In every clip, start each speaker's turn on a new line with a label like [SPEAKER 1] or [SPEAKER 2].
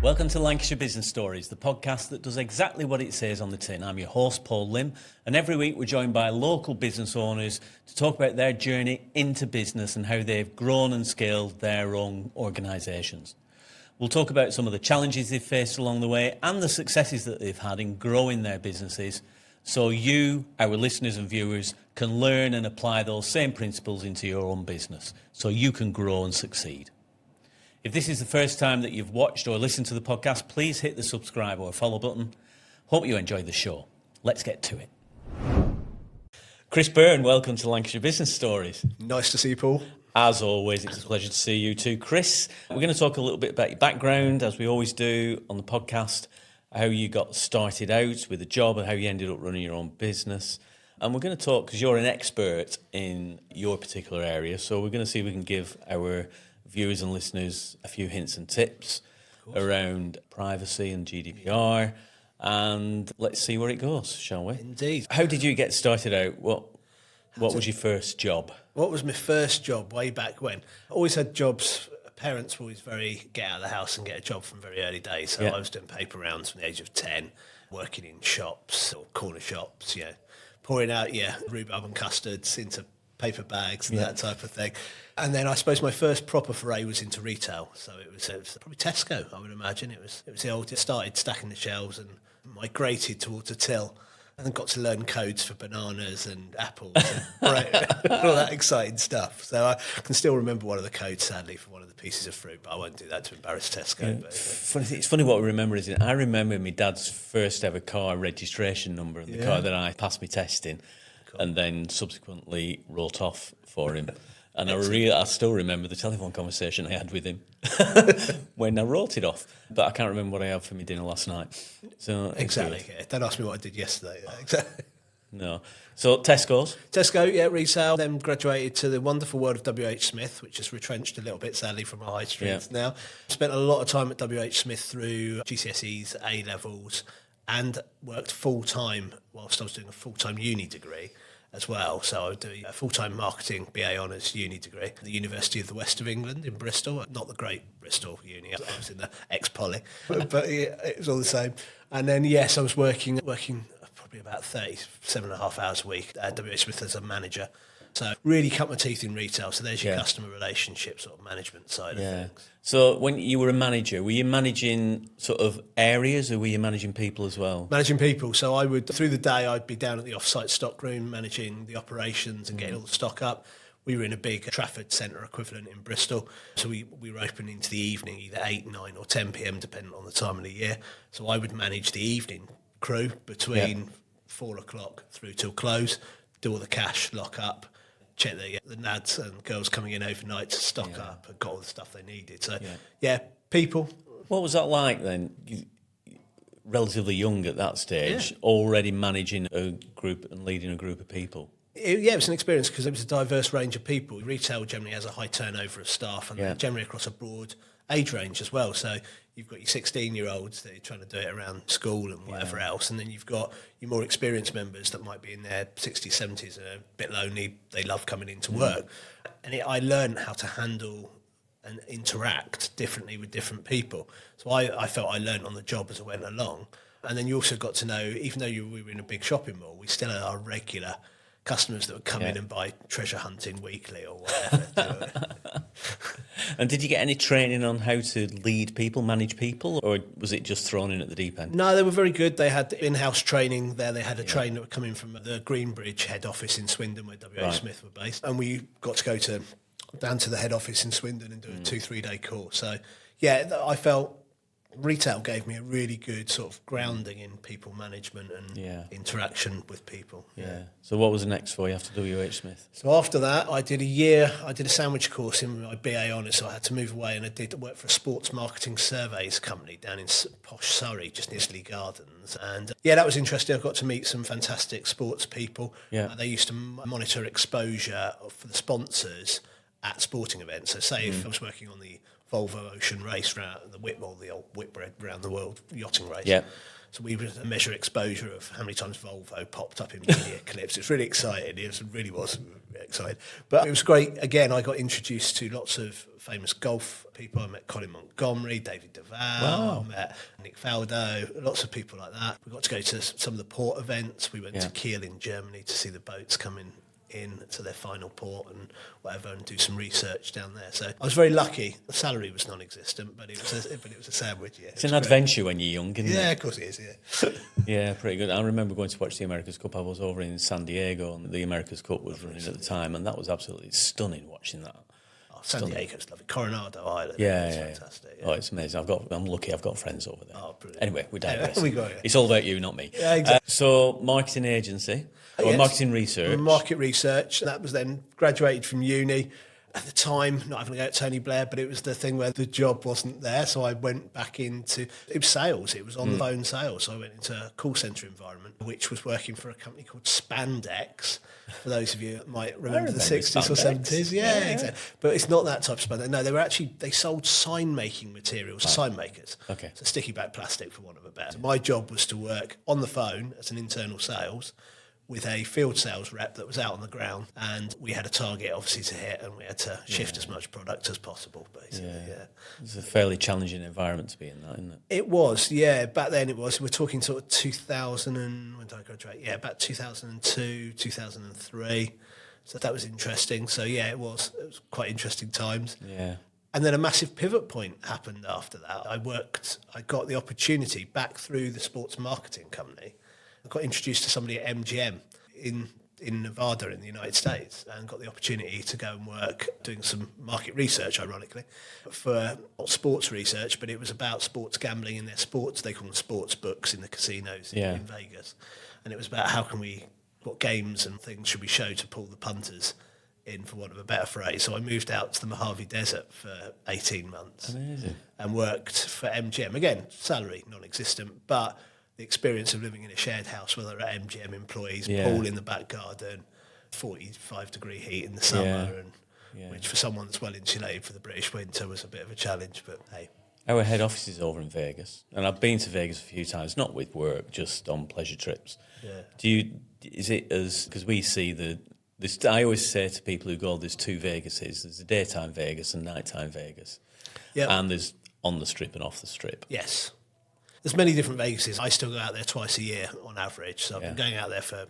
[SPEAKER 1] Welcome to Lancashire Business Stories, the podcast that does exactly what it says on the tin. I'm your host, Paul Lim, and every week we're joined by local business owners to talk about their journey into business and how they've grown and scaled their own organisations. We'll talk about some of the challenges they've faced along the way and the successes that they've had in growing their businesses, so you, our listeners and viewers, can learn and apply those same principles into your own business, so you can grow and succeed. If this is the first time that you've watched or listened to the podcast, please hit the subscribe or follow button. Hope you enjoyed the show. Let's get to it. Chris Byrne, welcome to Lancashire Business Stories.
[SPEAKER 2] Nice to see you, Paul.
[SPEAKER 1] As always, it's a pleasure to see you too, Chris. We're going to talk a little bit about your background, as we always do on the podcast, how you got started out with a job and how you ended up running your own business. And we're going to talk, because you're an expert in your particular area, so we're going to see if we can give our viewers and listeners a few hints and tips around privacy and GDPR, and let's see where it goes, shall we?
[SPEAKER 2] Indeed.
[SPEAKER 1] How did you get started out? What was your first job?
[SPEAKER 2] What was my first job way back when? I always had jobs. Parents were always very get out of the house and get a job from very early days. So I was doing paper rounds from the age of 10, working in shops or corner shops, pouring out rhubarb and custards into paper bags and that type of thing. And then I suppose my first proper foray was into retail. So it was probably Tesco, I would imagine. It was the old. It started stacking the shelves and migrated towards a till, and then got to learn codes for bananas and apples and all that exciting stuff. So I can still remember one of the codes, sadly, for one of the pieces of fruit, but I won't do that to embarrass Tesco.
[SPEAKER 1] It's funny what we remember, isn't it? I remember my dad's first ever car registration number and the car that I passed my testing. And then subsequently wrote off for him. And I still remember the telephone conversation I had with him when I wrote it off. But I can't remember what I had for my dinner last night. So
[SPEAKER 2] exactly. Yeah. Don't ask me what I did yesterday. Exactly.
[SPEAKER 1] No. So Tesco,
[SPEAKER 2] resale. Then graduated to the wonderful world of WHSmith, which has retrenched a little bit, sadly, from our high streets now. Spent a lot of time at WHSmith through GCSEs, A-levels, and worked full-time whilst I was doing a full-time uni degree as well. So I would do a full-time marketing BA Honours uni degree at the University of the West of England in Bristol. Not the great Bristol uni, I was in the ex-poly, but it was all the same. And then, I was working probably about 37.5 hours a week at WHSmith as a manager. So really cut my teeth in retail. So there's your customer relationship sort of management side of things.
[SPEAKER 1] So when you were a manager, were you managing sort of areas or were you managing people as well?
[SPEAKER 2] Managing people. So I would, through the day, I'd be down at the off-site stock room managing the operations and getting all the stock up. We were in a big Trafford Centre equivalent in Bristol. So we were open into the evening, either 8, 9 or 10 p.m, depending on the time of the year. So I would manage the evening crew between 4 o'clock through till close, do all the cash, lock up, check the nads and girls coming in overnight to stock up and got all the stuff they needed. So, people.
[SPEAKER 1] What was that like then? Relatively young at that stage, already managing a group and leading a group of people.
[SPEAKER 2] It was an experience because it was a diverse range of people. Retail generally has a high turnover of staff and generally across a broad age range as well. So you've got your 16-year-olds that are trying to do it around school and whatever else, and then you've got your more experienced members that might be in their 60s, 70s and are a bit lonely. They love coming into work. And I learned how to handle and interact differently with different people. So I felt I learned on the job as I went along. And then you also got to know, even though we were in a big shopping mall, we still had our regular customers that would come in and buy treasure hunting weekly or whatever.
[SPEAKER 1] And did you get any training on how to lead people, manage people, or was it just thrown in at the deep end?
[SPEAKER 2] No, they were very good. They had in-house training there. They had a trainer that would come in from the Greenbridge head office in Swindon where WHSmith were based. And we got to go down to the head office in Swindon and do a 2-3 day course. So, I felt retail gave me a really good sort of grounding in people management and interaction with people.
[SPEAKER 1] So what was the next for you after WHSmith?
[SPEAKER 2] So after that, I did a sandwich course in my BA Honours, so I had to move away and I did work for a sports marketing surveys company down in posh Surrey, just near Lee Gardens. And that was interesting. I got to meet some fantastic sports people. They used to monitor exposure for the sponsors at sporting events. So say if I was working on the Volvo Ocean race round the Whitmore, the old Whitbread round the world yachting race.
[SPEAKER 1] Yeah.
[SPEAKER 2] So we were to measure exposure of how many times Volvo popped up in media clips. It's really exciting. It really was exciting. But it was great. Again, I got introduced to lots of famous golf people. I met Colin Montgomery, David Duval, I met Nick Faldo, lots of people like that. We got to go to some of the port events. We went to Kiel in Germany to see the boats coming in to their final port and whatever, and do some research down there. So I was very lucky. The salary was non-existent, but it was a sandwich. Yeah,
[SPEAKER 1] it's an adventure when you're young, isn't it?
[SPEAKER 2] Yeah, of course it is. Yeah,
[SPEAKER 1] yeah, pretty good. I remember going to watch the America's Cup. I was over in San Diego, and the America's Cup was running at the time, and that was absolutely stunning watching that.
[SPEAKER 2] San Diego's lovely. Coronado Island.
[SPEAKER 1] Yeah,
[SPEAKER 2] it's
[SPEAKER 1] yeah,
[SPEAKER 2] fantastic. Yeah.
[SPEAKER 1] Oh, it's amazing. I'm lucky. I've got friends over there.
[SPEAKER 2] Oh, brilliant.
[SPEAKER 1] Anyway, we digress.
[SPEAKER 2] Yeah.
[SPEAKER 1] It's all about you, not me.
[SPEAKER 2] Yeah, exactly.
[SPEAKER 1] So, marketing agency or
[SPEAKER 2] Yes.
[SPEAKER 1] marketing research.
[SPEAKER 2] Market research. That was then graduated from uni. At the time, not having to go at Tony Blair, but it was the thing where the job wasn't there. So I went back into, it was sales. It was on the phone sales. So I went into a call centre environment, which was working for a company called Spandex. For those of you that might remember the 60s or
[SPEAKER 1] Spandex.
[SPEAKER 2] 70s. Yeah, exactly. But it's not that type of Spandex. No, they sold sign making materials, sign makers.
[SPEAKER 1] Okay.
[SPEAKER 2] So sticky back plastic, for want of a better. My job was to work on the phone as an internal sales with a field sales rep that was out on the ground, and we had a target obviously to hit, and we had to shift as much product as possible, basically. Yeah.
[SPEAKER 1] It's a fairly challenging environment to be in, that, isn't it?
[SPEAKER 2] It was, yeah. Back then it was. We're talking sort of 2000 and when did I graduate? Yeah, about 2002, 2003. So that was interesting. So yeah, it was quite interesting times.
[SPEAKER 1] Yeah.
[SPEAKER 2] And then a massive pivot point happened after that. I got the opportunity back through the sports marketing company. I got introduced to somebody at MGM in Nevada in the United States, and got the opportunity to go and work doing some market research, ironically, for not sports research, but it was about sports gambling in their sports. They call them sports books in the casinos in Vegas. And it was about what games and things should we show to pull the punters in, for want of a better phrase. So I moved out to the Mojave Desert for 18 months.
[SPEAKER 1] Amazing.
[SPEAKER 2] And worked for MGM. Again, salary non-existent, but the experience of living in a shared house where there are MGM employees, pool in the back garden, 45-degree heat in the summer, which for someone that's well insulated for the British winter was a bit of a challenge, but hey.
[SPEAKER 1] Our head office is over in Vegas, and I've been to Vegas a few times, not with work, just on pleasure trips.
[SPEAKER 2] Yeah.
[SPEAKER 1] Is it as, because we see I always say to people who go, there's two Vegases. There's a daytime Vegas and nighttime Vegas.
[SPEAKER 2] Yep.
[SPEAKER 1] And there's on the strip and off the strip.
[SPEAKER 2] Yes. There's many different Vegases. I still go out there twice a year on average. So I've been going out there for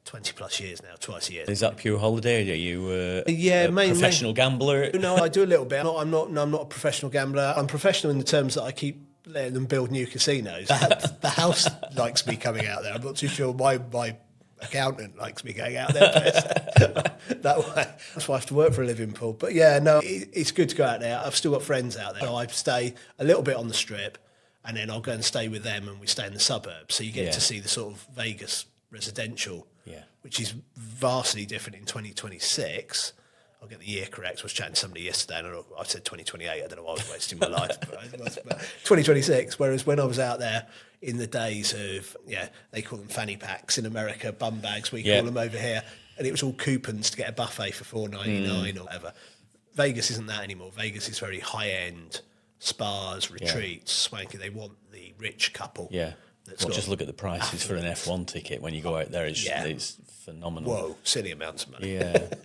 [SPEAKER 2] 20 plus years now, twice a year.
[SPEAKER 1] Is that pure holiday? Are you a
[SPEAKER 2] mainly
[SPEAKER 1] professional gambler?
[SPEAKER 2] No, I do a little bit. I'm not a professional gambler. I'm professional in the terms that I keep letting them build new casinos. The house likes me coming out there. I'm not too sure my accountant likes me going out there that way. That's why I have to work for a living, Paul. But yeah, no, it's good to go out there. I've still got friends out there. So I stay a little bit on the strip, and then I'll go and stay with them, and we stay in the suburbs. So you get to see the sort of Vegas residential, which is vastly different in 2026. I'll get the year correct. I was chatting to somebody yesterday, and I said 2028. I don't know why I was wasting my life. But 2026, whereas when I was out there in the days of, they call them fanny packs in America, bum bags, we call them over here, and it was all coupons to get a buffet for $4.99 or whatever. Vegas isn't that anymore. Vegas is very high-end, spas, retreats, swanky. They want the rich couple.
[SPEAKER 1] Yeah. Well, just look at the prices for an F1 ticket when you go out there. It's phenomenal.
[SPEAKER 2] Whoa, silly amounts of money.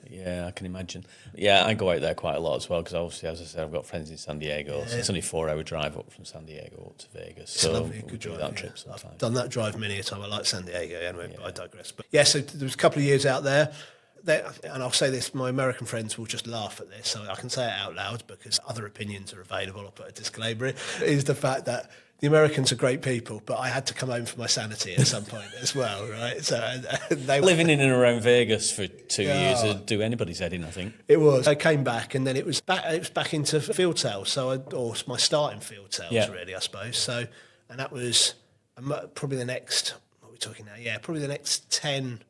[SPEAKER 1] Yeah, I can imagine. Yeah, I go out there quite a lot as well because obviously, as I said, I've got friends in San Diego. So it's only a 4-hour drive up from San Diego up to Vegas.
[SPEAKER 2] It's
[SPEAKER 1] so
[SPEAKER 2] lovely,
[SPEAKER 1] we'll
[SPEAKER 2] good
[SPEAKER 1] do
[SPEAKER 2] drive.
[SPEAKER 1] that trip sometime.
[SPEAKER 2] I've done that drive many a time. I like San Diego anyway, but I digress. But so there was a couple of years out there. And I'll say this, my American friends will just laugh at this, so I can say it out loud because other opinions are available. I'll put a disclaimer in, is the fact that the Americans are great people, but I had to come home for my sanity at some point as well, right? So they
[SPEAKER 1] living in and around Vegas for 2 years would do anybody's head in, I think.
[SPEAKER 2] It was. I came back, and then it was back into field sales, or my start in field sales, really, I suppose. So, and that was probably the next, what are we talking now? Yeah, probably the next 10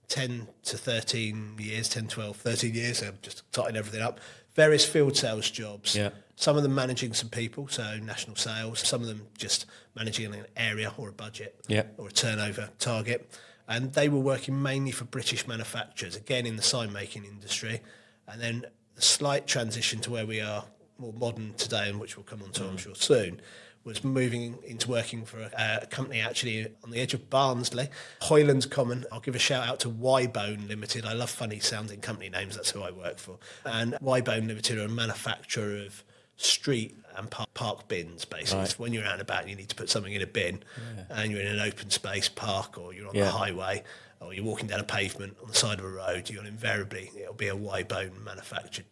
[SPEAKER 2] to 13 years, 10, 12, 13 years. I'm just totting everything up. Various field sales jobs. Yeah. Some of them managing some people, so national sales. Some of them just managing an area or a budget or a turnover target. And they were working mainly for British manufacturers, again in the sign-making industry. And then the slight transition to where we are more modern today, and which we'll come on to, I'm sure, soon, was moving into working for a company actually on the edge of Barnsley, Hoylands Common. I'll give a shout out to Y-Bone Limited. I love funny sounding company names. That's who I work for. And Y-Bone Limited are a manufacturer of street and park bins, basically.
[SPEAKER 1] Right.
[SPEAKER 2] So when you're out and about and you need to put something in a bin, and you're in an open space park, or you're on the highway, or you're walking down a pavement on the side of a road, it'll be a Y-Bone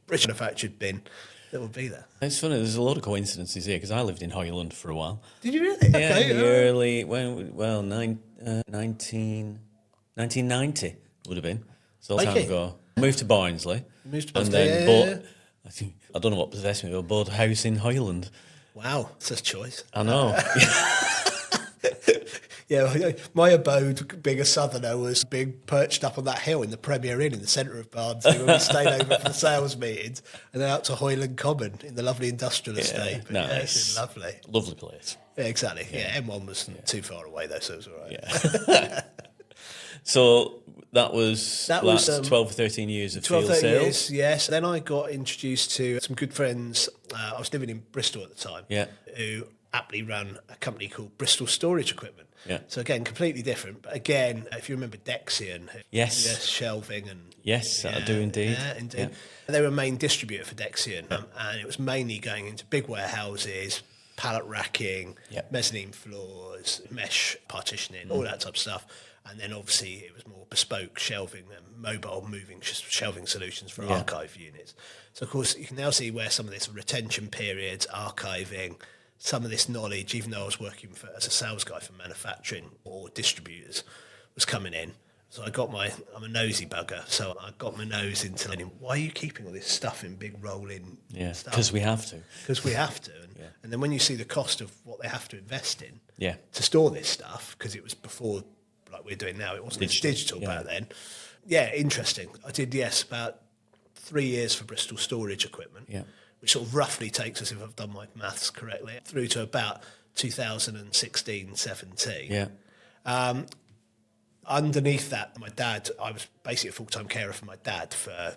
[SPEAKER 2] British manufactured bin that will be there.
[SPEAKER 1] It's funny, there's a lot of coincidences here, because I lived in Hoyland for a while.
[SPEAKER 2] Did you really?
[SPEAKER 1] Yeah, in the early, 1990 would have been. It's a long time ago. Moved to Barnsley. And then bought, I don't know what possessed me, but I bought a house in Hoyland.
[SPEAKER 2] Wow, that's a choice.
[SPEAKER 1] I know.
[SPEAKER 2] Yeah, my abode, being a southerner, was being perched up on that hill in the Premier Inn in the centre of Barnsley when we stayed over for the sales meetings, and then out to Hoyland Common in the lovely industrial estate. But
[SPEAKER 1] nice.
[SPEAKER 2] It's lovely.
[SPEAKER 1] Lovely place.
[SPEAKER 2] Yeah, exactly. Yeah, M1 was too far away though, so it was all right.
[SPEAKER 1] Yeah. So that was 12 or 13 years of
[SPEAKER 2] 12,
[SPEAKER 1] field
[SPEAKER 2] 13
[SPEAKER 1] sales.
[SPEAKER 2] years, yes. Then I got introduced to some good friends. I was living in Bristol at the time, who aptly ran a company called Bristol Storage Equipment.
[SPEAKER 1] Yeah.
[SPEAKER 2] So again, completely different. But again, if you remember Dexion,
[SPEAKER 1] Yes.
[SPEAKER 2] shelving and
[SPEAKER 1] I do indeed.
[SPEAKER 2] Yeah, indeed. They were a main distributor for Dexion, and it was mainly going into big warehouses, pallet racking, mezzanine floors, mesh partitioning, all that type of stuff. And then obviously it was more bespoke shelving and mobile moving shelving solutions for archive units. So of course you can now see where some of this retention periods, archiving, some of this knowledge, even though I was working as a sales guy for manufacturing or distributors, was coming in. So I'm a nosy bugger, so I got my nose into learning, why are you keeping all this stuff in big rolling stuff?
[SPEAKER 1] Because we have to.
[SPEAKER 2] Because we have to. And then when you see the cost of what they have to invest in to store this stuff, because it was before, like we're doing now, it wasn't digital back then. Yeah, interesting. I did, about 3 years for Bristol Storage Equipment, which sort of roughly takes us, if I've done my maths correctly, through to about 2016, 17. Underneath that, my dad, I was basically a full-time carer for my dad for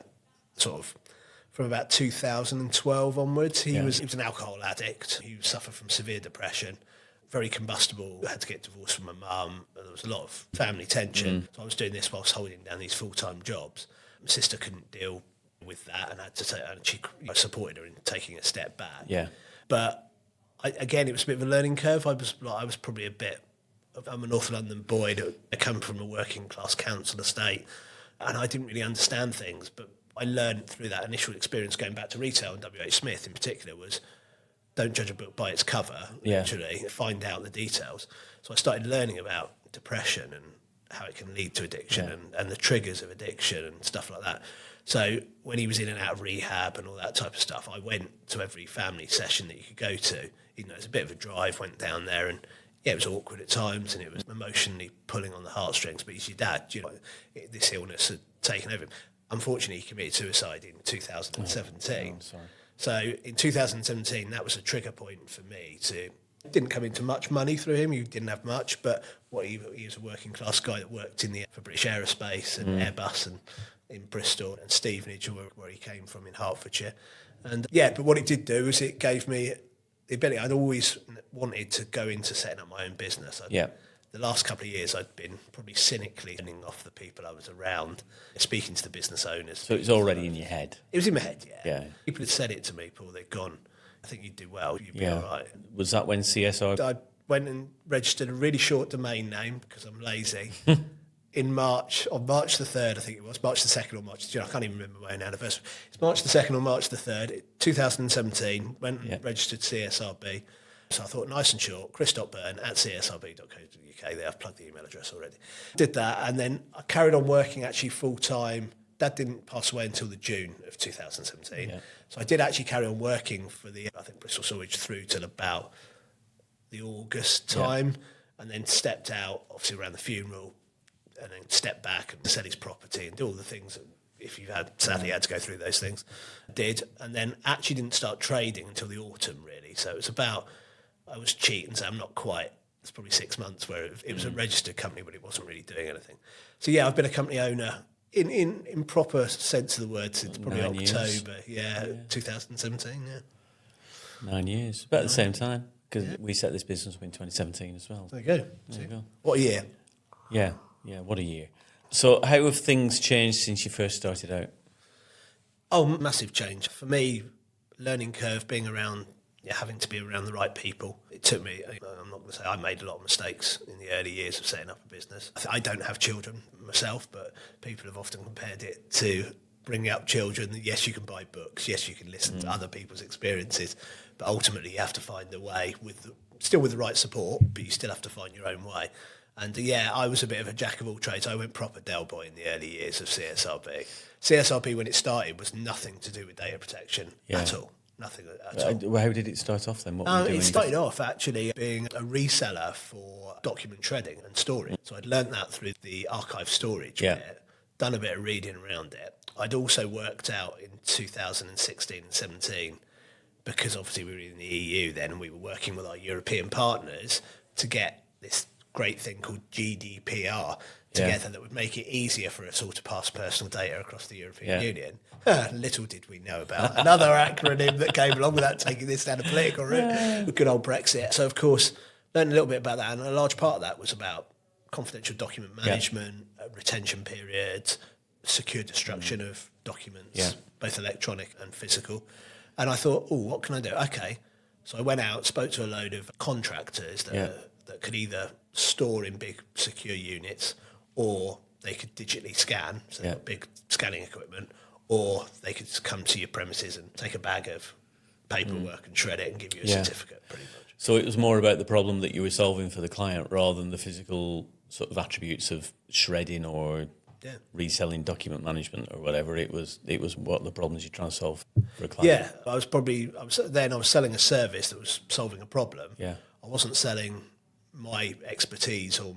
[SPEAKER 2] from about 2012 onwards. He was an alcohol addict. He suffered from severe depression, very combustible. I had to get divorced from my mum. There was a lot of family tension. So I was doing this whilst holding down these full-time jobs. My sister couldn't deal with that and had to take, and she supported her in taking a step back. But again, it was a bit of a learning curve. I was probably I'm a North London boy. I come from a working class council estate, and I didn't really understand things. But I learned through that initial experience going back to retail, and WHSmith in particular, was don't judge a book by its cover, literally, find out the details. So I started learning about depression and how it can lead to addiction and the triggers of addiction and stuff like that. So when he was in and out of rehab and all that type of stuff, I went to every family session that you could go to. It was a bit of a drive, went down there, and it was awkward at times and it was emotionally pulling on the heartstrings, but he's your dad, this illness had taken over him. Unfortunately, he committed suicide in 2017. So in 2017, that was a trigger point for me didn't come into much money through him. He didn't have much, but he was a working class guy that worked for British Aerospace and Airbus and in Bristol and Stevenage, where he came from in Hertfordshire. And but what it did do is it gave me the ability. I'd always wanted to go into setting up my own business. The last couple of years, I'd been probably cynically turning off the people I was around, speaking to the business owners.
[SPEAKER 1] So it's already in your head?
[SPEAKER 2] It was in my head, People had said it to me, Paul, they'd gone, I think you'd do well, you'd be all right.
[SPEAKER 1] Was that when CSR...
[SPEAKER 2] I went and registered a really short domain name, because I'm lazy, on March the 3rd, I think it was, March the 2nd or March, I can't even remember my own anniversary. It's March the 2nd or March the 3rd, 2017, went and registered CSRB. So I thought, nice and short, chris.byrne@csrb.co.uk. There, I've plugged the email address already. Did that, and then I carried on working actually full-time. Dad didn't pass away until the June of 2017. So I did actually carry on working for Bristol Storage through till about the August time, and then stepped out, obviously around the funeral, and then stepped back and sell his property and do all the things that, if you sadly had to go through those things, did, and then actually didn't start trading until the autumn, really. So it was I was cheating, so I'm not quite. It's probably 6 months where it was a registered company, but it wasn't really doing anything. So I've been a company owner in proper sense of the word since probably
[SPEAKER 1] 9 years.
[SPEAKER 2] October, 2017.
[SPEAKER 1] 9 years. But at the same time, because we set this business up in 2017 as well.
[SPEAKER 2] There you go.
[SPEAKER 1] There you go.
[SPEAKER 2] What a year.
[SPEAKER 1] Yeah, what a year. So how have things changed since you first started out?
[SPEAKER 2] Oh, massive change. For me, learning curve, being around, having to be around the right people. It took me, I'm not going to say I made a lot of mistakes in the early years of setting up a business. I don't have children myself, but people have often compared it to bringing up children. Yes, you can buy books. Yes, you can listen to other people's experiences. But ultimately, you have to find a way, still with the right support, but you still have to find your own way. And I was a bit of a jack of all trades. I went proper Del Boy in the early years of CSRB. CSRB, when it started, was nothing to do with data protection at all. Nothing at all.
[SPEAKER 1] How did it start off then? What were you doing?
[SPEAKER 2] It started off actually being a reseller for document shredding and storage. So I'd learnt that through the archive storage bit, done a bit of reading around it. I'd also worked out in 2016 and 17, because obviously we were in the EU then and we were working with our European partners to get this great thing called GDPR together that would make it easier for us all to pass personal data across the European Union. Little did we know about another acronym that came along without taking this down a political route, good old Brexit. So, of course, learned a little bit about that, and a large part of that was about confidential document management, retention periods, secure destruction of documents, both electronic and physical. And I thought, what can I do? Okay. So I went out, spoke to a load of contractors that could either store in big secure units, or they could digitally scan, so they've got big scanning equipment, or they could come to your premises and take a bag of paperwork and shred it and give you a certificate, pretty much.
[SPEAKER 1] So it was more about the problem that you were solving for the client rather than the physical sort of attributes of shredding or reselling document management or whatever. It was what the problems you're trying to solve for a client.
[SPEAKER 2] Yeah, I was selling a service that was solving a problem.
[SPEAKER 1] Yeah.
[SPEAKER 2] I wasn't selling my expertise, or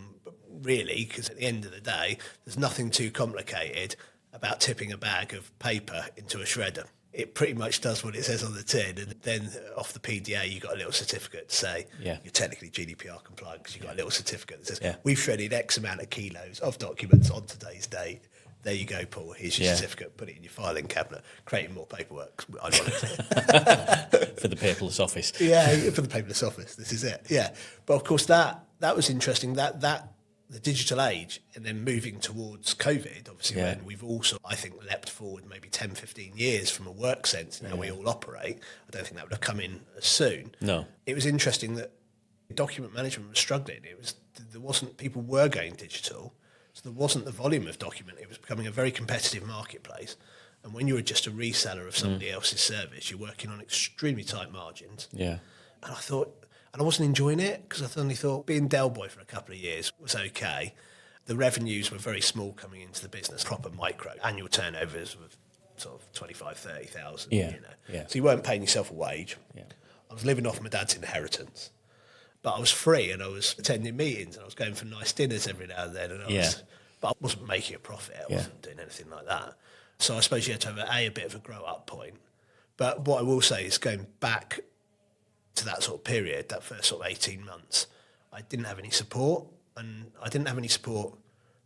[SPEAKER 2] really, because at the end of the day, there's nothing too complicated about tipping a bag of paper into a shredder. It pretty much does what it says on the tin, and then off the PDA you got a little certificate to say you're technically GDPR compliant, because you got a little certificate that says we've shredded X amount of kilos of documents on today's date. There you go, Paul. Here's your certificate. Put it in your filing cabinet. Creating more paperwork, ironically.
[SPEAKER 1] For the paperless office.
[SPEAKER 2] Yeah, for the paperless office. This is it. Yeah, but of course that was interesting. That the digital age, and then moving towards COVID, obviously, when we've also, I think, leapt forward maybe 10, 15 years from a work sense in how we all operate. I don't think that would have come in as soon.
[SPEAKER 1] No.
[SPEAKER 2] It was interesting that document management was struggling. People were going digital, so there wasn't the volume of document. It was becoming a very competitive marketplace. And when you were just a reseller of somebody else's service, you're working on extremely tight margins.
[SPEAKER 1] Yeah.
[SPEAKER 2] And I thought, and I wasn't enjoying it, because I suddenly thought being Del Boy for a couple of years was okay. The revenues were very small coming into the business, proper micro. Annual turnovers were sort of 25, 30,000. So you weren't paying yourself a wage. Yeah. I was living off my dad's inheritance. But I was free, and I was attending meetings, and I was going for nice dinners every now and then. But I wasn't making a profit. I wasn't doing anything like that. So I suppose you had to have a bit of a grow-up point. But what I will say is, going back to that sort of period, that first sort of 18 months, I didn't have any support, and I didn't have any support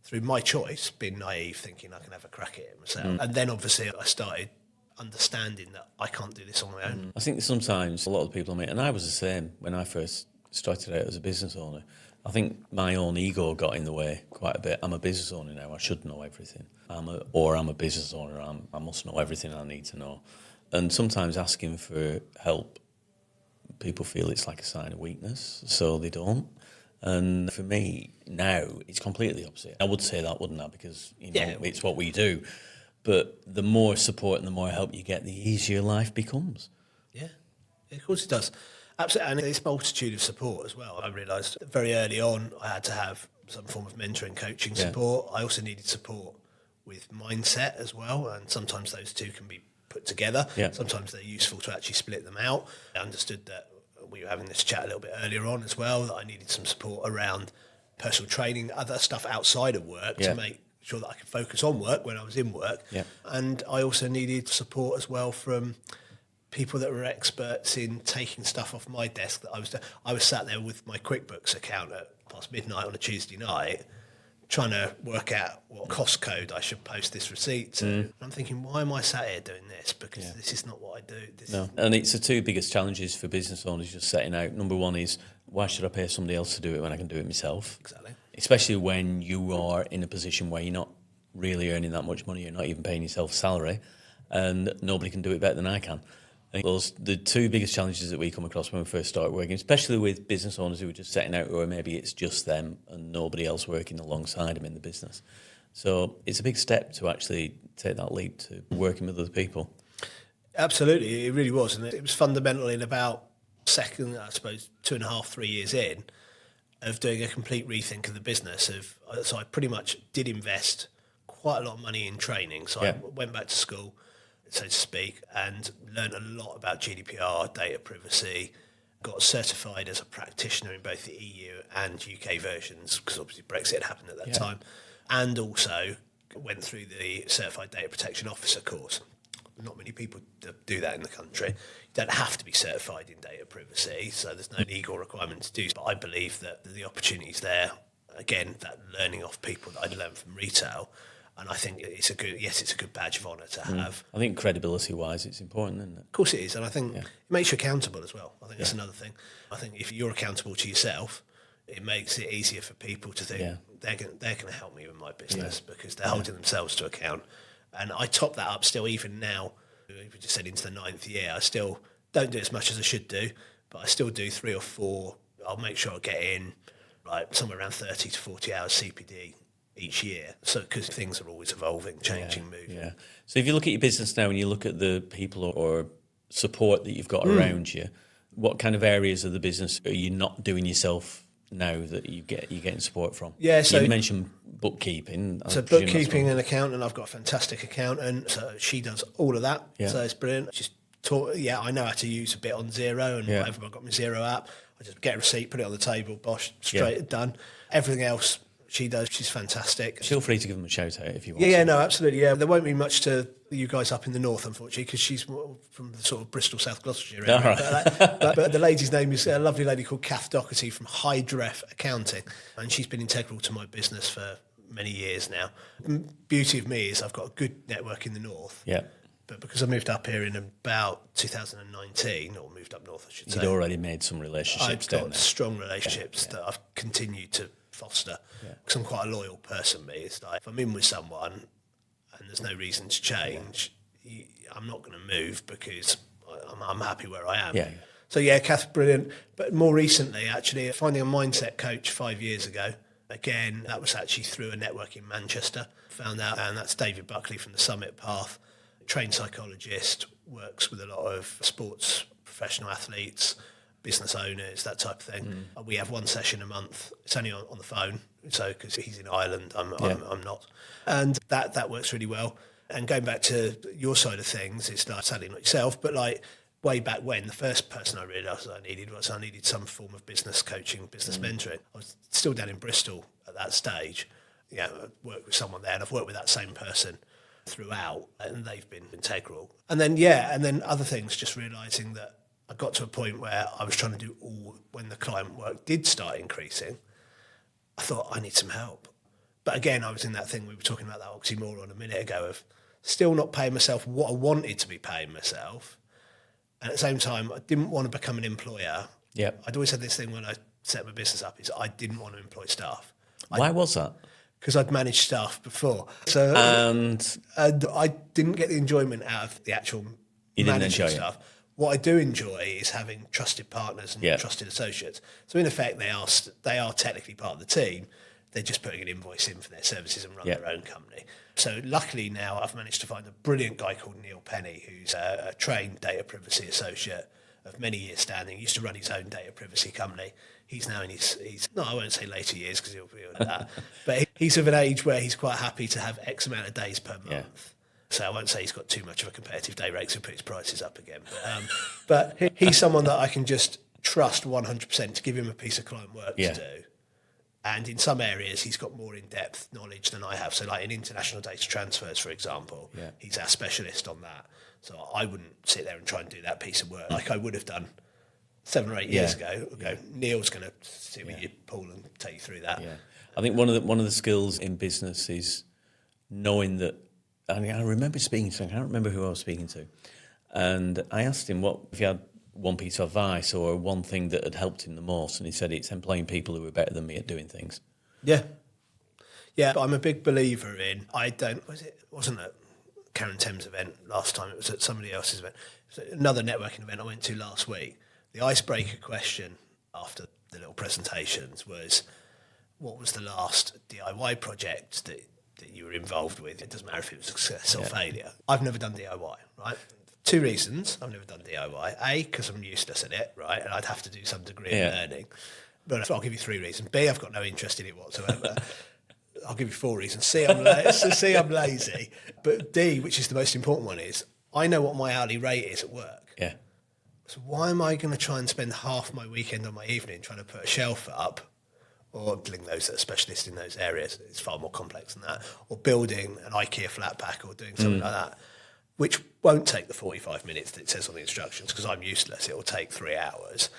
[SPEAKER 2] through my choice, being naive, thinking I can have a crack at it myself. And then obviously I started understanding that I can't do this on my own.
[SPEAKER 1] I think sometimes a lot of people and I was the same when I first started out as a business owner. I think my own ego got in the way quite a bit. I'm a business owner now, I should know everything. I'm a business owner, I must know everything I need to know. And sometimes asking for help, people feel it's like a sign of weakness, so they don't. And for me, now, it's completely opposite. I would say that, wouldn't I? Because, it's what we do. But the more support and the more help you get, the easier life becomes.
[SPEAKER 2] Yeah, of course it does. Absolutely. And this multitude of support as well. I realised very early on I had to have some form of mentoring, coaching support. I also needed support with mindset as well. And sometimes those two can be put together. Yeah. Sometimes they're useful to actually split them out. I understood that we were having this chat a little bit earlier on as well, that I needed some support around personal training, other stuff outside of work to make sure that I could focus on work when I was in work. Yeah. And I also needed support as well from people that were experts in taking stuff off my desk that I was sat there with my QuickBooks account at past midnight on a Tuesday night, trying to work out what cost code I should post this receipt to. And I'm thinking, why am I sat here doing this? Because this is not what I do.
[SPEAKER 1] No, and it's the two biggest challenges for business owners just setting out. Number one is, why should I pay somebody else to do it when I can do it myself?
[SPEAKER 2] Exactly.
[SPEAKER 1] Especially when you are in a position where you're not really earning that much money, you're not even paying yourself a salary, and nobody can do it better than I can. I think those the two biggest challenges that we come across when we first start working, especially with business owners who are just setting out, or maybe it's just them and nobody else working alongside them in the business. So it's a big step to actually take that leap to working with other people.
[SPEAKER 2] Absolutely, it really was. And it was fundamental in about 2.5, 3 years in, of doing a complete rethink of the business. So I pretty much did invest quite a lot of money in training. So I went back to school, so to speak, and learned a lot about GDPR, data privacy, got certified as a practitioner in both the EU and UK versions, because obviously Brexit had happened at that time, and also went through the Certified Data Protection Officer course. Not many people do that in the country. You don't have to be certified in data privacy, so there's no legal requirement to do. But I believe that the opportunity's there. Again, that learning off people that I'd learned from retail. And I think it's a good badge of honour to have.
[SPEAKER 1] I think credibility-wise, it's important, isn't it?
[SPEAKER 2] Of course it is, and I think it makes you accountable as well. I think that's another thing. I think if you're accountable to yourself, it makes it easier for people to think they're going to help me with my business because they're holding themselves to account. And I top that up still, even now. We just said into the 9th year, I still don't do as much as I should do, but I still do 3 or 4. I'll make sure I get in like somewhere around 30 to 40 hours CPD each year. So because things are always evolving, changing, moving.
[SPEAKER 1] Yeah. So if you look at your business now and you look at the people or support that you've got around you, what kind of areas of the business are you not doing yourself now that you're getting support from?
[SPEAKER 2] Yeah, so
[SPEAKER 1] you mentioned bookkeeping.
[SPEAKER 2] So bookkeeping and accountant, I've got a fantastic accountant, so she does all of that.
[SPEAKER 1] Yeah.
[SPEAKER 2] So it's brilliant. Just taught, I know how to use a bit on Xero and whatever. I've got my Xero app. I just get a receipt, put it on the table, bosh, straight done. Everything else she does, she's fantastic.
[SPEAKER 1] Feel free to give them a shout out if you want.
[SPEAKER 2] Yeah, no, absolutely. Yeah, there won't be much to you guys up in the north, unfortunately, because she's from the sort of Bristol, South Gloucestershire area. Right. But the lady's name is a lovely lady called Kath Doherty from Hydref Accounting, and she's been integral to my business for many years now. The beauty of me is I've got a good network in the north.
[SPEAKER 1] Yeah.
[SPEAKER 2] But because I moved up here in about 2019, or moved up north, I should say.
[SPEAKER 1] You'd already made some relationships down there.
[SPEAKER 2] I've got strong relationships that I've continued to foster. Because I'm quite a loyal person, me. It's like if I'm in with someone and there's no reason to change, I'm not going to move because I'm happy where I am. So Kath, brilliant. But more recently, actually, finding a mindset coach 5 years ago. Again, that was actually through a network in Manchester. Found out, and that's David Buckley from the Summit Path, trained psychologist, works with a lot of sports professional athletes, business owners, that type of thing. We have one session a month. It's only on the phone, so because he's in Ireland, I'm not, and that works really well. And going back to your side of things, it's like sadly not yourself, but like way back when, the first person I realised I needed some form of business coaching, business mentoring. I was still down in Bristol at that stage. I worked with someone there, and I've worked with that same person throughout, and they've been integral. And then other things, just realising that I got to a point where I was trying to do all, when the client work did start increasing, I thought I need some help. But again, I was in that thing, we were talking about that oxymoron a minute ago of still not paying myself what I wanted to be paying myself. And at the same time, I didn't want to become an employer. I'd always had this thing when I set my business up, is I didn't want to employ staff.
[SPEAKER 1] Why was that?
[SPEAKER 2] Because I'd managed staff before. So and I didn't get the enjoyment out of the actual managing staff. What I do enjoy is having trusted partners and trusted associates. So in effect, they are technically part of the team. They're just putting an invoice in for their services and run their own company. So luckily now I've managed to find a brilliant guy called Neil Penny, who's a trained data privacy associate of many years standing. He used to run his own data privacy company. He's now in his I won't say later years because he'll be on that, but he's of an age where he's quite happy to have X amount of days per month. So I won't say he's got too much of a competitive day rate, so he'll put his prices up again. But he's someone that I can just trust 100% to give him a piece of client work to do. And in some areas, he's got more in-depth knowledge than I have. So like in international data transfers, for example, he's our specialist on that. So I wouldn't sit there and try and do that piece of work like I would have done 7 or 8 years ago, Neil's going to see with you, Paul, and take you through that.
[SPEAKER 1] Yeah, I think one of the skills in business is knowing that. I mean, I remember speaking to him. I can't remember who I was speaking to, and I asked him what if he had one piece of advice or one thing that had helped him the most, and he said it's employing people who are better than me at doing things.
[SPEAKER 2] Yeah, but I'm a big believer in. Wasn't at Karen Thames' event last time. It was at somebody else's event. It was another networking event I went to last week. The icebreaker question after the little presentations was, what was the last DIY project that you were involved with? It doesn't matter if it was a success or failure. I've never done DIY, right? 2 reasons I've never done DIY. A, because I'm useless at it, right? And I'd have to do some degree of learning. But I'll give you 3 reasons. B, I've got no interest in it whatsoever. I'll give you 4 reasons. C, I'm lazy. But D, which is the most important one, is I know what my hourly rate is at work.
[SPEAKER 1] Yeah.
[SPEAKER 2] So why am I going to try and spend half my weekend on my evening trying to put a shelf up, or building those that are specialists in those areas? It's far more complex than that. Or building an IKEA flat pack or doing something like that, which won't take the 45 minutes that it says on the instructions because I'm useless. It will take 3 hours.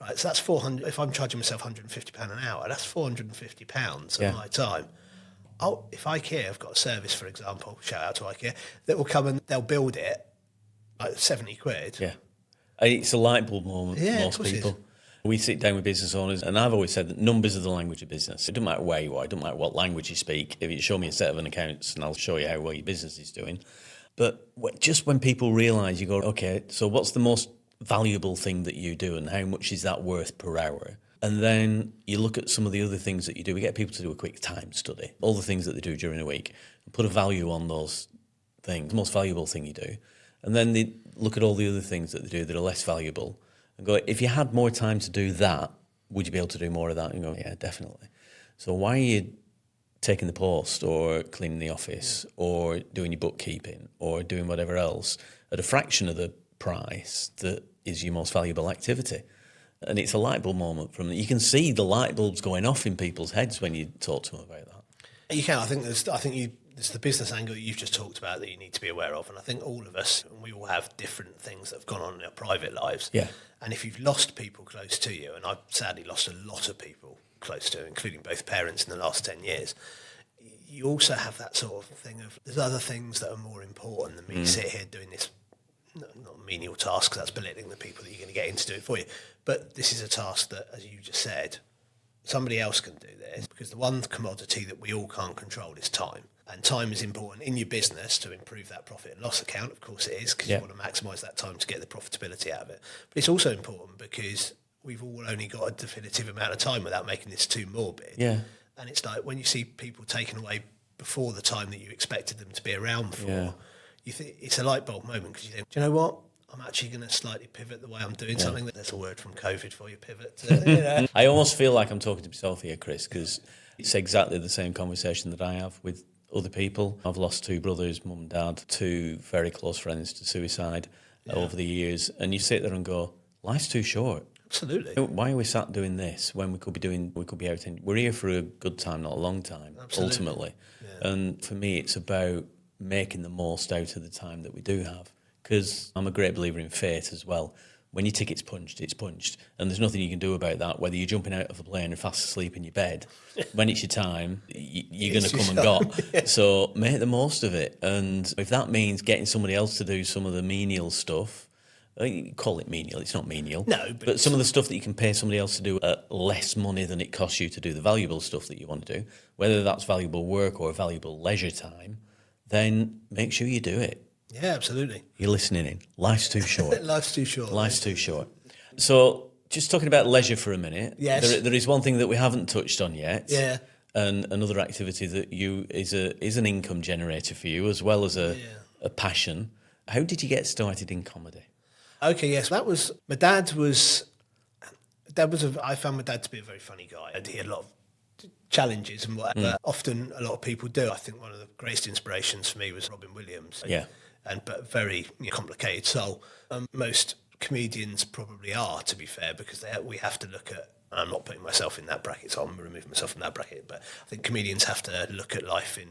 [SPEAKER 2] Right, so that's 400. If I'm charging myself £150 an hour, that's £450 of my time. Oh, if IKEA have got a service, for example, shout out to IKEA, that will come and they'll build it like 70 quid.
[SPEAKER 1] Yeah. It's a light bulb moment for most people. We sit down with business owners, and I've always said that numbers are the language of business. It doesn't matter where you are, it doesn't matter what language you speak. If you show me a set of accounts, and I'll show you how well your business is doing. But just when people realise, you go, okay, so what's the most valuable thing that you do, and how much is that worth per hour? And then you look at some of the other things that you do. We get people to do a quick time study, all the things that they do during a week, and put a value on those things, the most valuable thing you do. And then they look at all the other things that they do that are less valuable and go, if you had more time to do that, would you be able to do more of that? And you go, yeah, definitely. So why are you taking the post or cleaning the office or doing your bookkeeping or doing whatever else at a fraction of the price that is your most valuable activity? And it's a light bulb moment from that. You can see the light bulbs going off in people's heads when you talk to them about that.
[SPEAKER 2] You can. I think there's the business angle that you've just talked about that you need to be aware of. And I think all of us, we all have different things that have gone on in our private lives.
[SPEAKER 1] Yeah.
[SPEAKER 2] And if you've lost people close to you, and I've sadly lost a lot of people close to, including both parents in the last 10 years, you also have that sort of thing of there's other things that are more important than me sit here doing this, not menial task, because that's belittling the people that you're going to get in to do it for you. But this is a task that, as you just said, somebody else can do this, because the one commodity that we all can't control is time. And time is important in your business to improve that profit and loss account. Of course it is, because you want to maximise that time to get the profitability out of it. But it's also important because we've all only got a definitive amount of time without making this too morbid.
[SPEAKER 1] Yeah.
[SPEAKER 2] And it's like when you see people taken away before the time that you expected them to be around for, you think it's a light bulb moment, because you think, do you know what? I'm actually going to slightly pivot the way I'm doing something. There's a word from COVID for you, pivot.
[SPEAKER 1] I almost feel like I'm talking to myself here, Chris, because it's exactly the same conversation that I have with other people. I've lost 2 brothers, mum and dad, 2 very close friends to suicide over the years. And you sit there and go, life's too short.
[SPEAKER 2] Absolutely.
[SPEAKER 1] Why are we sat doing this when we could be out we're here for a good time, not a long time, ultimately. Yeah. And for me, it's about making the most out of the time that we do have. Because I'm a great believer in fate as well. When your ticket's punched, it's punched. And there's nothing you can do about that, whether you're jumping out of a plane and fast asleep in your bed. When it's your time, you're going to come and go. So make the most of it. And if that means getting somebody else to do some of the menial stuff, call it menial, it's not menial.
[SPEAKER 2] No,
[SPEAKER 1] but some of the stuff that you can pay somebody else to do at less money than it costs you to do the valuable stuff that you want to do, whether that's valuable work or valuable leisure time, then make sure you do it.
[SPEAKER 2] Yeah, absolutely.
[SPEAKER 1] You're listening in. Life's too short.
[SPEAKER 2] Life's too short.
[SPEAKER 1] Life's too short. So just talking about leisure for a minute.
[SPEAKER 2] Yes.
[SPEAKER 1] There is one thing that we haven't touched on yet.
[SPEAKER 2] Yeah.
[SPEAKER 1] And another activity that is an income generator for you as well as a passion. How did you get started in comedy?
[SPEAKER 2] Okay, yes, that was my dad was. I found my dad to be a very funny guy, and he had a lot of challenges and whatever. Often a lot of people do. I think one of the greatest inspirations for me was Robin Williams.
[SPEAKER 1] Yeah.
[SPEAKER 2] But very complicated soul. Most comedians probably are, to be fair, because we have to look at, and I'm not putting myself in that bracket, so I'm removing myself from that bracket, but I think comedians have to look at life in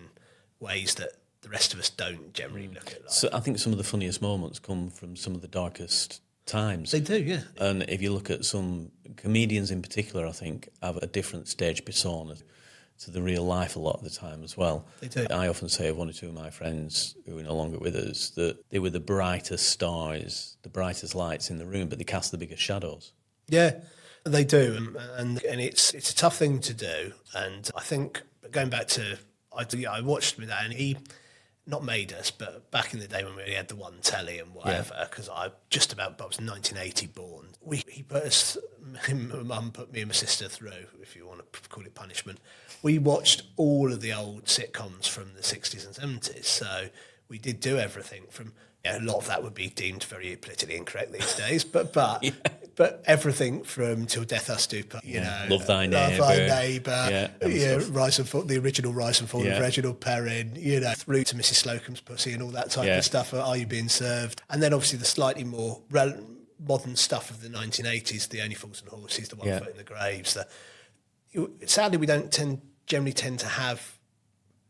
[SPEAKER 2] ways that the rest of us don't generally look at life.
[SPEAKER 1] So I think some of the funniest moments come from some of the darkest times.
[SPEAKER 2] They do, yeah.
[SPEAKER 1] And if you look at some comedians in particular, I think have a different stage persona to the real life a lot of the time as well.
[SPEAKER 2] They do.
[SPEAKER 1] I often say of one or two of my friends who are no longer with us that they were the brightest stars, the brightest lights in the room, but they cast the biggest shadows.
[SPEAKER 2] Yeah, they do, and it's a tough thing to do. And I think going back to I watched with that, and he not made us, but back in the day when we only had the one telly and whatever, because I was 1980 born. He put us, my mum put me and my sister through, if you want to call it punishment. We watched all of the old sitcoms from the 60s and 70s, so we did do everything from. A lot of that would be deemed very politically incorrect these days, but everything from Till Death Us Do Part,
[SPEAKER 1] Love Thy Neighbour,
[SPEAKER 2] Rise and Fall, the original Rise and Fall of Reginald Perrin, through to Mrs. Slocum's Pussy and all that type of stuff. Are You Being Served? And then obviously the slightly more modern stuff of the 1980s, The Only Fools and Horses, The One Foot in the Graves. Sadly, we don't generally tend to have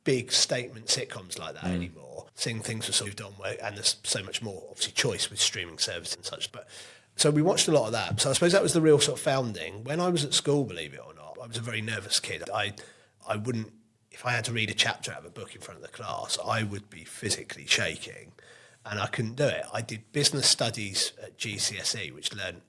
[SPEAKER 2] big statement sitcoms like that anymore. Seeing things are sort of done, and there's so much more, obviously, choice with streaming services and such. But so we watched a lot of that. So I suppose that was the real sort of founding. When I was at school, believe it or not, I was a very nervous kid. I wouldn't, if I had to read a chapter out of a book in front of the class, I would be physically shaking, and I couldn't do it. I did business studies at GCSE, which learned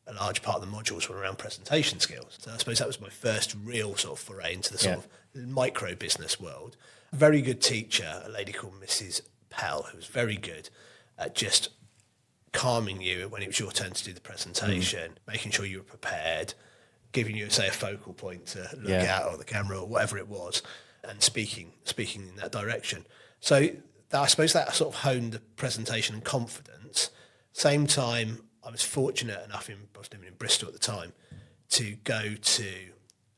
[SPEAKER 2] a large part of the modules were around presentation skills. So I suppose that was my first real sort of foray into the sort of micro business world. Very good teacher, a lady called Mrs. Pell, who was very good at just calming you when it was your turn to do the presentation, making sure you were prepared, giving you, say, a focal point to look at, or the camera, or whatever it was, and speaking in that direction. So I suppose that sort of honed the presentation and confidence. Same time, I was fortunate enough, I was living in Bristol at the time, to go to,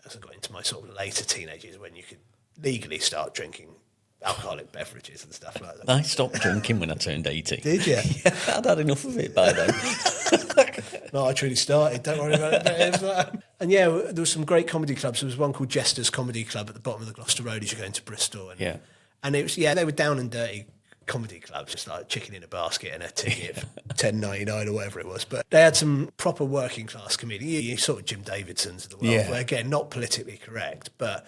[SPEAKER 2] as I got into my sort of later teenage years, when you could legally start drinking alcoholic beverages and stuff like that.
[SPEAKER 1] I stopped drinking when I turned 80.
[SPEAKER 2] Did you?
[SPEAKER 1] Yeah, I'd had enough of it by then.
[SPEAKER 2] No, I truly started. Don't worry about it. And there was some great comedy clubs. There was one called Jester's Comedy Club at the bottom of the Gloucester Road as you're going to Bristol. And it was, they were down and dirty comedy clubs, just like chicken in a basket and a ticket for $10.99 or whatever it was. But they had some proper working class comedians. You sort of Jim Davidsons of the world, where, again, not politically correct, but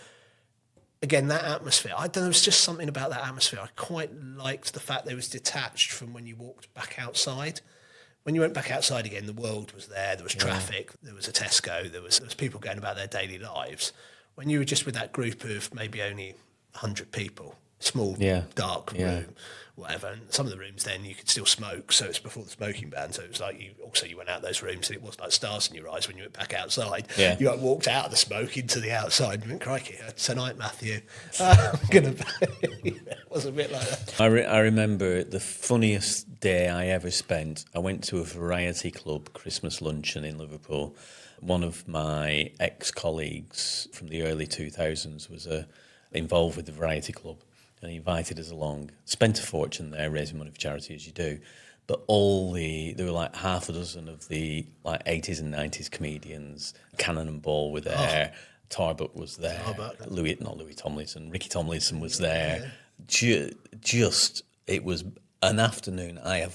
[SPEAKER 2] again, that atmosphere, I don't know, there's just something about that atmosphere. I quite liked the fact that it was detached from when you walked back outside. When you went back outside again, the world was there was traffic, there was a Tesco, there was people going about their daily lives. When you were just with that group of maybe only 100 people, small, dark room, whatever, and some of the rooms then you could still smoke, so it's before the smoking ban, so it was like you went out those rooms and it wasn't like stars in your eyes when you went back outside. You like walked out of the smoke into the outside and you went, crikey, tonight, Matthew, I'm gonna it was a bit like that.
[SPEAKER 1] I remember the funniest day I ever spent. I went to a variety club Christmas luncheon in Liverpool. One of my ex-colleagues from the early 2000s was involved with the variety club, and he invited us along. Spent a fortune there, raising money for charity, as you do. But there were like half a dozen of the like 80s and 90s comedians. Cannon and Ball were there. Tarbuck was there. Not Louis Tomlinson. Ricky Tomlinson was there. Just, it was an afternoon. I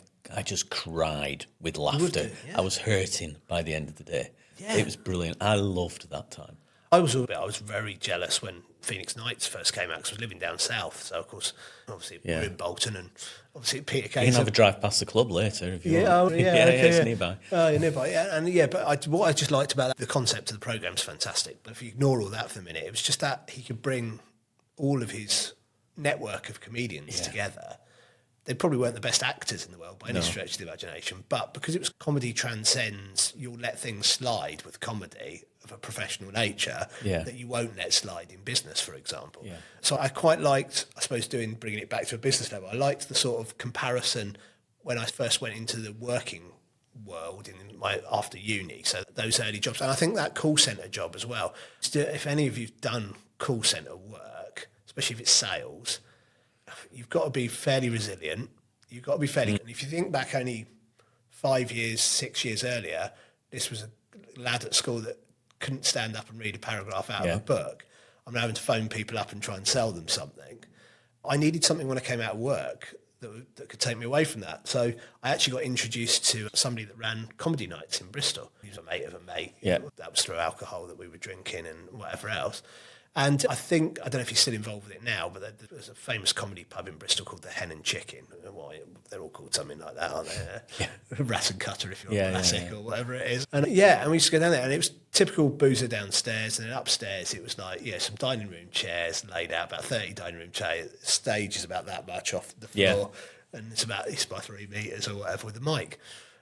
[SPEAKER 1] just cried with laughter. I was hurting by the end of the day. It was brilliant. I loved that time.
[SPEAKER 2] I was very jealous when Phoenix Nights first came out, because I was living down south. So, of course, obviously, we're in Bolton, and obviously Peter Kay.
[SPEAKER 1] You can have a drive past the club later if you want. It's nearby.
[SPEAKER 2] Nearby. But what I just liked about the concept of the programme is fantastic. But if you ignore all that for a minute, it was just that he could bring all of his network of comedians together. They probably weren't the best actors in the world by any stretch of the imagination, but because it was comedy transcends, you'll let things slide with comedy of a professional nature that you won't let slide in business, for example. So I quite liked, I suppose, bringing it back to a business level. I liked the sort of comparison when I first went into the working world after uni, so those early jobs. And I think that call centre job as well. If any of you've done call centre work, especially if it's sales, you've got to be fairly resilient. You've got to be fairly... And if you think back only 5 years, 6 years earlier, this was a lad at school that couldn't stand up and read a paragraph out of a book. I'm having to phone people up and try and sell them something. I needed something when I came out of work that could take me away from that. So I actually got introduced to somebody that ran comedy nights in Bristol. He was a mate of a mate.
[SPEAKER 1] Yeah.
[SPEAKER 2] That was through alcohol that we were drinking and whatever else. And I don't know if he's still involved with it now, but there's a famous comedy pub in Bristol called the Hen and Chicken. Why they're all called something like that, aren't they? Rat and Cutter, if you're classic or whatever it is. And and we used to go down there, and it was typical boozer downstairs, and then upstairs it was like some dining room chairs laid out, about 30 dining room chairs. Stage is about that much off the floor, and it's by 3 meters or whatever with a mic.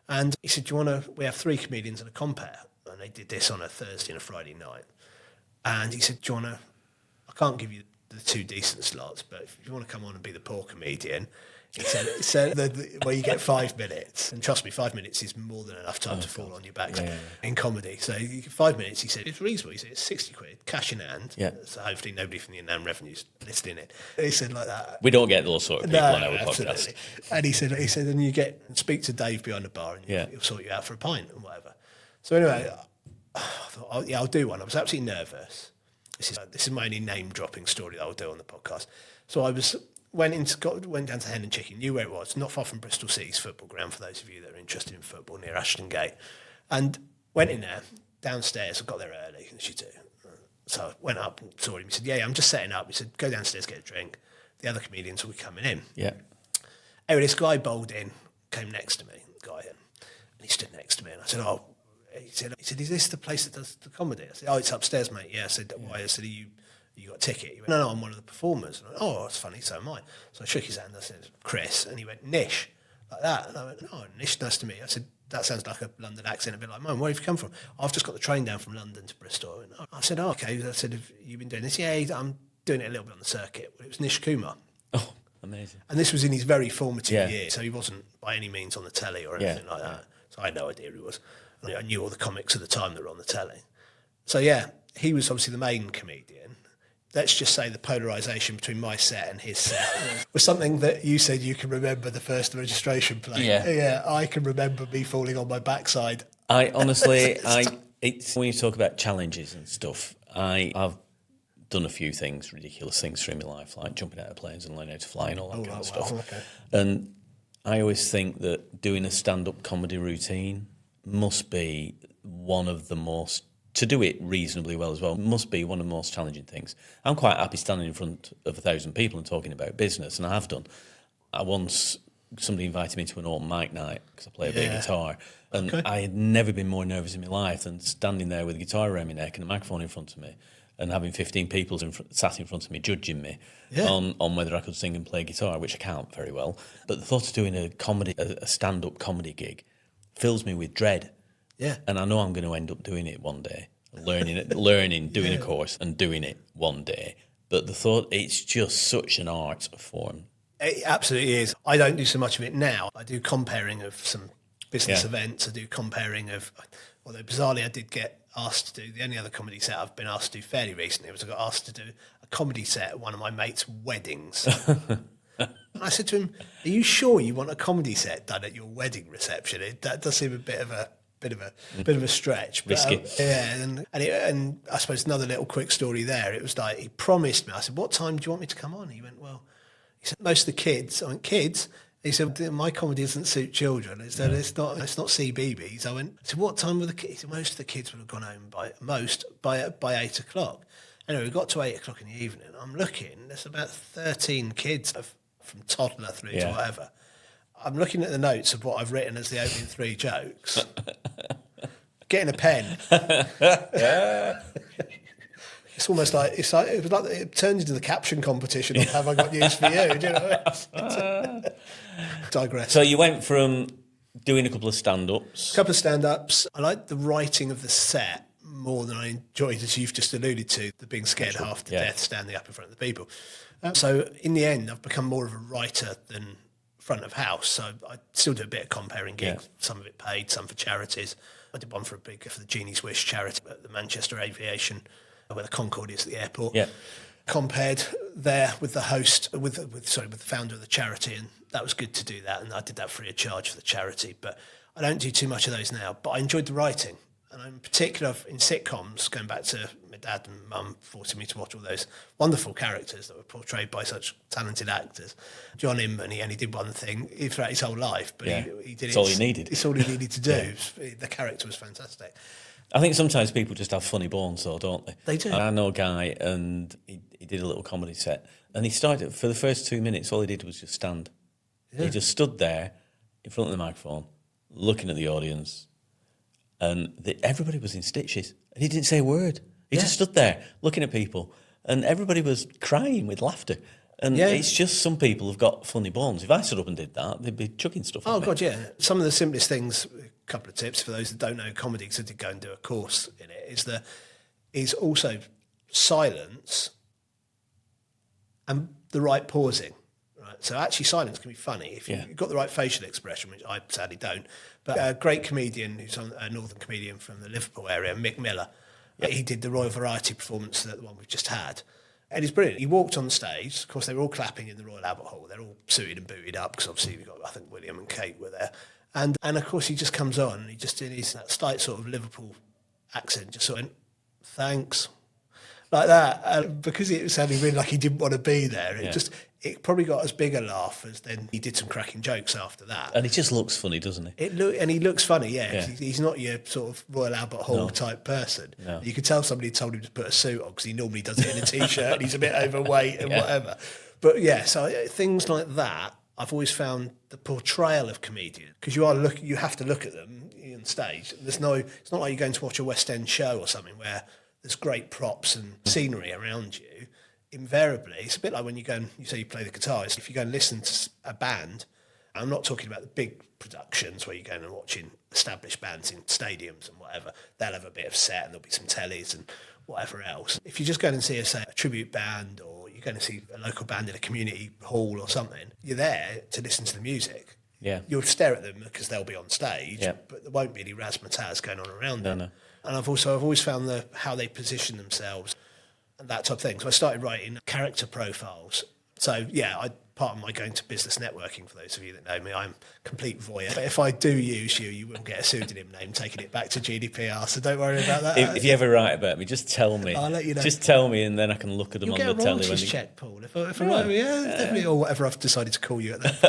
[SPEAKER 2] And he said, "Do you want to? We have 3 comedians and a compere," and they did this on a Thursday and a Friday night. And he said, "Do you want to? I can't give you the 2 decent slots, but if you want to come on and be the poor comedian," he said well, you get 5 minutes. And trust me, 5 minutes is more than enough time to fall on your back in comedy. So you get 5 minutes, he said, it's reasonable. He said, it's 60 quid, cash in hand. Yeah. So hopefully nobody from the Inland Revenue's listening it. He said like that.
[SPEAKER 1] We don't get those sort of people on our podcast.
[SPEAKER 2] And he said, and you speak to Dave behind the bar and he'll sort you out for a pint and whatever. So anyway, I thought, I'll do one. I was absolutely nervous. This is my only name dropping story that I'll do on the podcast. So I went down to Hen and Chicken, knew where it was, not far from Bristol City's football ground for those of you that are interested in football, near Ashton Gate, and went in there downstairs. I got there early, as you do. So I went up and saw him. He said, "Yeah, I'm just setting up." He said, "Go downstairs, get a drink. The other comedians will be coming in."
[SPEAKER 1] Yeah.
[SPEAKER 2] Anyway, this guy bowled in, came next to me, and he stood next to me, and I said, "Oh." He said, "Is this the place that does the comedy?" I said, "Oh, it's upstairs, mate." Yeah. I said, "Why?" I said, you got a ticket?" He went, No, I'm one of the performers. And I went, "Oh, that's funny, so am I." So I shook his hand. I said, "Chris." And he went, "Nish," like that. And I went, "Oh, Nish, nice to meet you." I said, "That sounds like a London accent, a bit like mine. Where have you come from?" "I've just got the train down from London to Bristol." And I said, "Oh, okay." I said, "Have you been doing this?" "Yeah, I'm doing it a little bit on the circuit." Well, it was Nish Kumar.
[SPEAKER 1] Oh, amazing.
[SPEAKER 2] And this was in his very formative years, so he wasn't by any means on the telly or anything like that. So I had no idea who he was. I knew all the comics at the time that were on the telly. So he was obviously the main comedian. Let's just say the polarisation between my set and his set was something that you said you can remember the first registration plate. Yeah, I can remember me falling on my backside. I honestly,
[SPEAKER 1] it's when you talk about challenges and stuff, I've done a few things, ridiculous things through my life, like jumping out of planes and learning how to fly and all that kind of stuff. Okay. And I always think that doing a stand-up comedy routine must be one of the most, to do it reasonably well as well, must be one of the most challenging things. I'm quite happy standing in front of 1,000 people and talking about business, and I have done. Somebody invited me to an open mic night because I play a bit of guitar, and I had never been more nervous in my life than standing there with a guitar around my neck and a microphone in front of me and having 15 people sat in front of me judging me on whether I could sing and play guitar, which I can't very well. But the thought of doing a stand-up comedy gig fills me with dread. Yeah. And I know I'm going to end up doing it one day, doing a course and doing it one day. But the thought, it's just such an art form.
[SPEAKER 2] It absolutely is. I don't do so much of it now. I do comparing of some business events. I do comparing of, although bizarrely I did get asked to do, the only other comedy set I've been asked to do fairly recently was I got asked to do a comedy set at one of my mates' weddings. And I said to him, "Are you sure you want a comedy set done at your wedding reception?" That does seem a bit of a stretch. But,
[SPEAKER 1] risky.
[SPEAKER 2] And I suppose another little quick story there. It was like he promised me. I said, "What time do you want me to come on?" He went, "Well," he said, "most of the kids." I went, "Kids?" He said, "My comedy doesn't suit children. It's not CBeebies." I said, "What time were the kids?" He said, "Most of the kids would have gone home by 8 o'clock." Anyway, we got to 8 o'clock in the evening. I'm looking. There's about 13 kids from toddler through to whatever. I'm looking at the notes of what I've written as the opening 3 jokes. Getting a pen. It's almost like it turns into the caption competition of "Have I got news for you?" Do you know? Digress.
[SPEAKER 1] So you went from doing a couple of stand-ups.
[SPEAKER 2] I liked the writing of the set more than I enjoyed, as you've just alluded to, the being scared half to death, standing up in front of the people. So in the end, I've become more of a writer than front of house. So I still do a bit of comparing gigs, some of it paid, some for charities. I did one for the Genie's Wish charity at the Manchester Aviation, where the Concorde is at the airport. Yeah. Compared there with the host, with the founder of the charity, and that was good to do that. And I did that free of charge for the charity. But I don't do too much of those now. But I enjoyed the writing, and in particular in sitcoms, going back to my dad and mum forcing me to watch all those wonderful characters that were portrayed by such talented actors. John Inman, he only did one thing throughout his whole life, but he did it.
[SPEAKER 1] It's all he needed.
[SPEAKER 2] It's all he needed to do. The character was fantastic.
[SPEAKER 1] I think sometimes people just have funny bones, though, don't they?
[SPEAKER 2] They do.
[SPEAKER 1] I know a guy, and he did a little comedy set, and he started, for the first 2 minutes, all he did was just stand. Yeah. He just stood there in front of the microphone, looking at the audience, and everybody was in stitches, and he didn't say a word. He just stood there, looking at people, and everybody was crying with laughter. And it's just some people have got funny bones. If I stood up and did that, they'd be chucking stuff at me.
[SPEAKER 2] God, yeah. Some of the simplest things, a couple of tips for those that don't know comedy, because I did go and do a course in it, is also silence and the right pausing. Right? So actually silence can be funny if you've got the right facial expression, which I sadly don't. But a great comedian, who's a northern comedian from the Liverpool area, Mick Miller, he did the Royal Variety performance, the one we've just had. And he's brilliant. He walked on the stage. Of course, they were all clapping in the Royal Albert Hall. They're all suited and booted up because obviously we've got, I think, William and Kate were there. And of course, he just comes on and he just did his that slight sort of Liverpool accent, just sort of, thanks, like that. Because it sounded really like he didn't want to be there. It probably got as big a laugh as then he did some cracking jokes after that.
[SPEAKER 1] And he just looks funny, doesn't he?
[SPEAKER 2] And he looks funny, He's not your sort of Royal Albert Hall type person. No. You could tell somebody told him to put a suit on because he normally does it in a T-shirt and he's a bit overweight and whatever. But so things like that, I've always found the portrayal of comedians, because you have to look at them on stage. It's not like you're going to watch a West End show or something where there's great props and scenery around you. Invariably, it's a bit like when you go and you say you play the guitar. If you go and listen to a band, I'm not talking about the big productions where you're going and watching established bands in stadiums and whatever. They'll have a bit of set and there'll be some tellies and whatever else. If you just go and see a tribute band, or you're going to see a local band in a community hall or something, you're there to listen to the music. Yeah, you'll stare at them because they'll be on stage, but there won't be any razzmatazz going on around them. No. And I've always found how they position themselves and that type of thing. So I started writing character profiles. So part of my going to business networking, for those of you that know me, I'm complete voyeur. But if I do use you, you will get a pseudonym name, taking it back to GDPR. So don't worry about that.
[SPEAKER 1] If you ever write about me, just tell me.
[SPEAKER 2] I'll let you know.
[SPEAKER 1] Just tell me, and then I can look at them
[SPEAKER 2] You'll
[SPEAKER 1] on the telly.
[SPEAKER 2] You'll get a check, Paul. If I write, definitely, or whatever I've decided to call you at that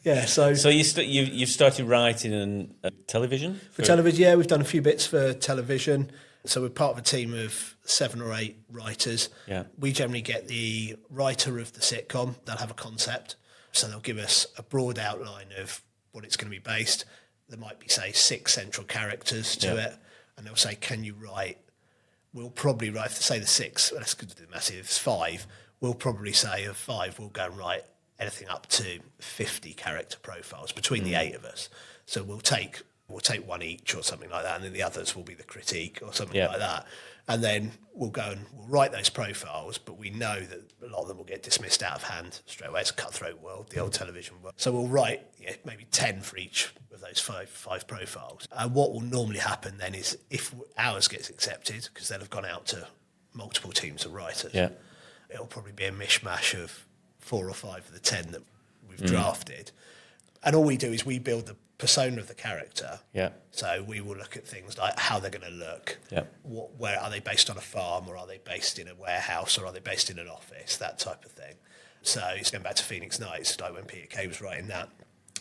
[SPEAKER 2] point. So
[SPEAKER 1] you've started writing in television?
[SPEAKER 2] For television, we've done a few bits for television. So we're part of a team of 7 or 8 writers. Yeah. We generally get the writer of the sitcom. They'll have a concept. So they'll give us a broad outline of what it's going to be based. There might be, say, 6 central characters to it. And they'll say, can you write? We'll probably write, say the 6, let's do the massive, it's 5. We'll probably say of 5, we'll go and write anything up to 50 character profiles between the 8 of us. So we'll take one each or something like that, and then the others will be the critique or something like that. And then we'll go and we'll write those profiles, but we know that a lot of them will get dismissed out of hand straight away. It's a cutthroat world, the old television world. So we'll write maybe 10 for each of those five profiles. And what will normally happen then is if ours gets accepted, because they'll have gone out to multiple teams of writers, it'll probably be a mishmash of 4 or 5 of the 10 that we've drafted. And all we do is we build the persona of the character. Yeah. So we will look at things like how they're going to look. Yeah. Where are they based on a farm, or are they based in a warehouse, or are they based in an office? That type of thing. So it's going back to Phoenix Nights, like when Peter Kay was writing that,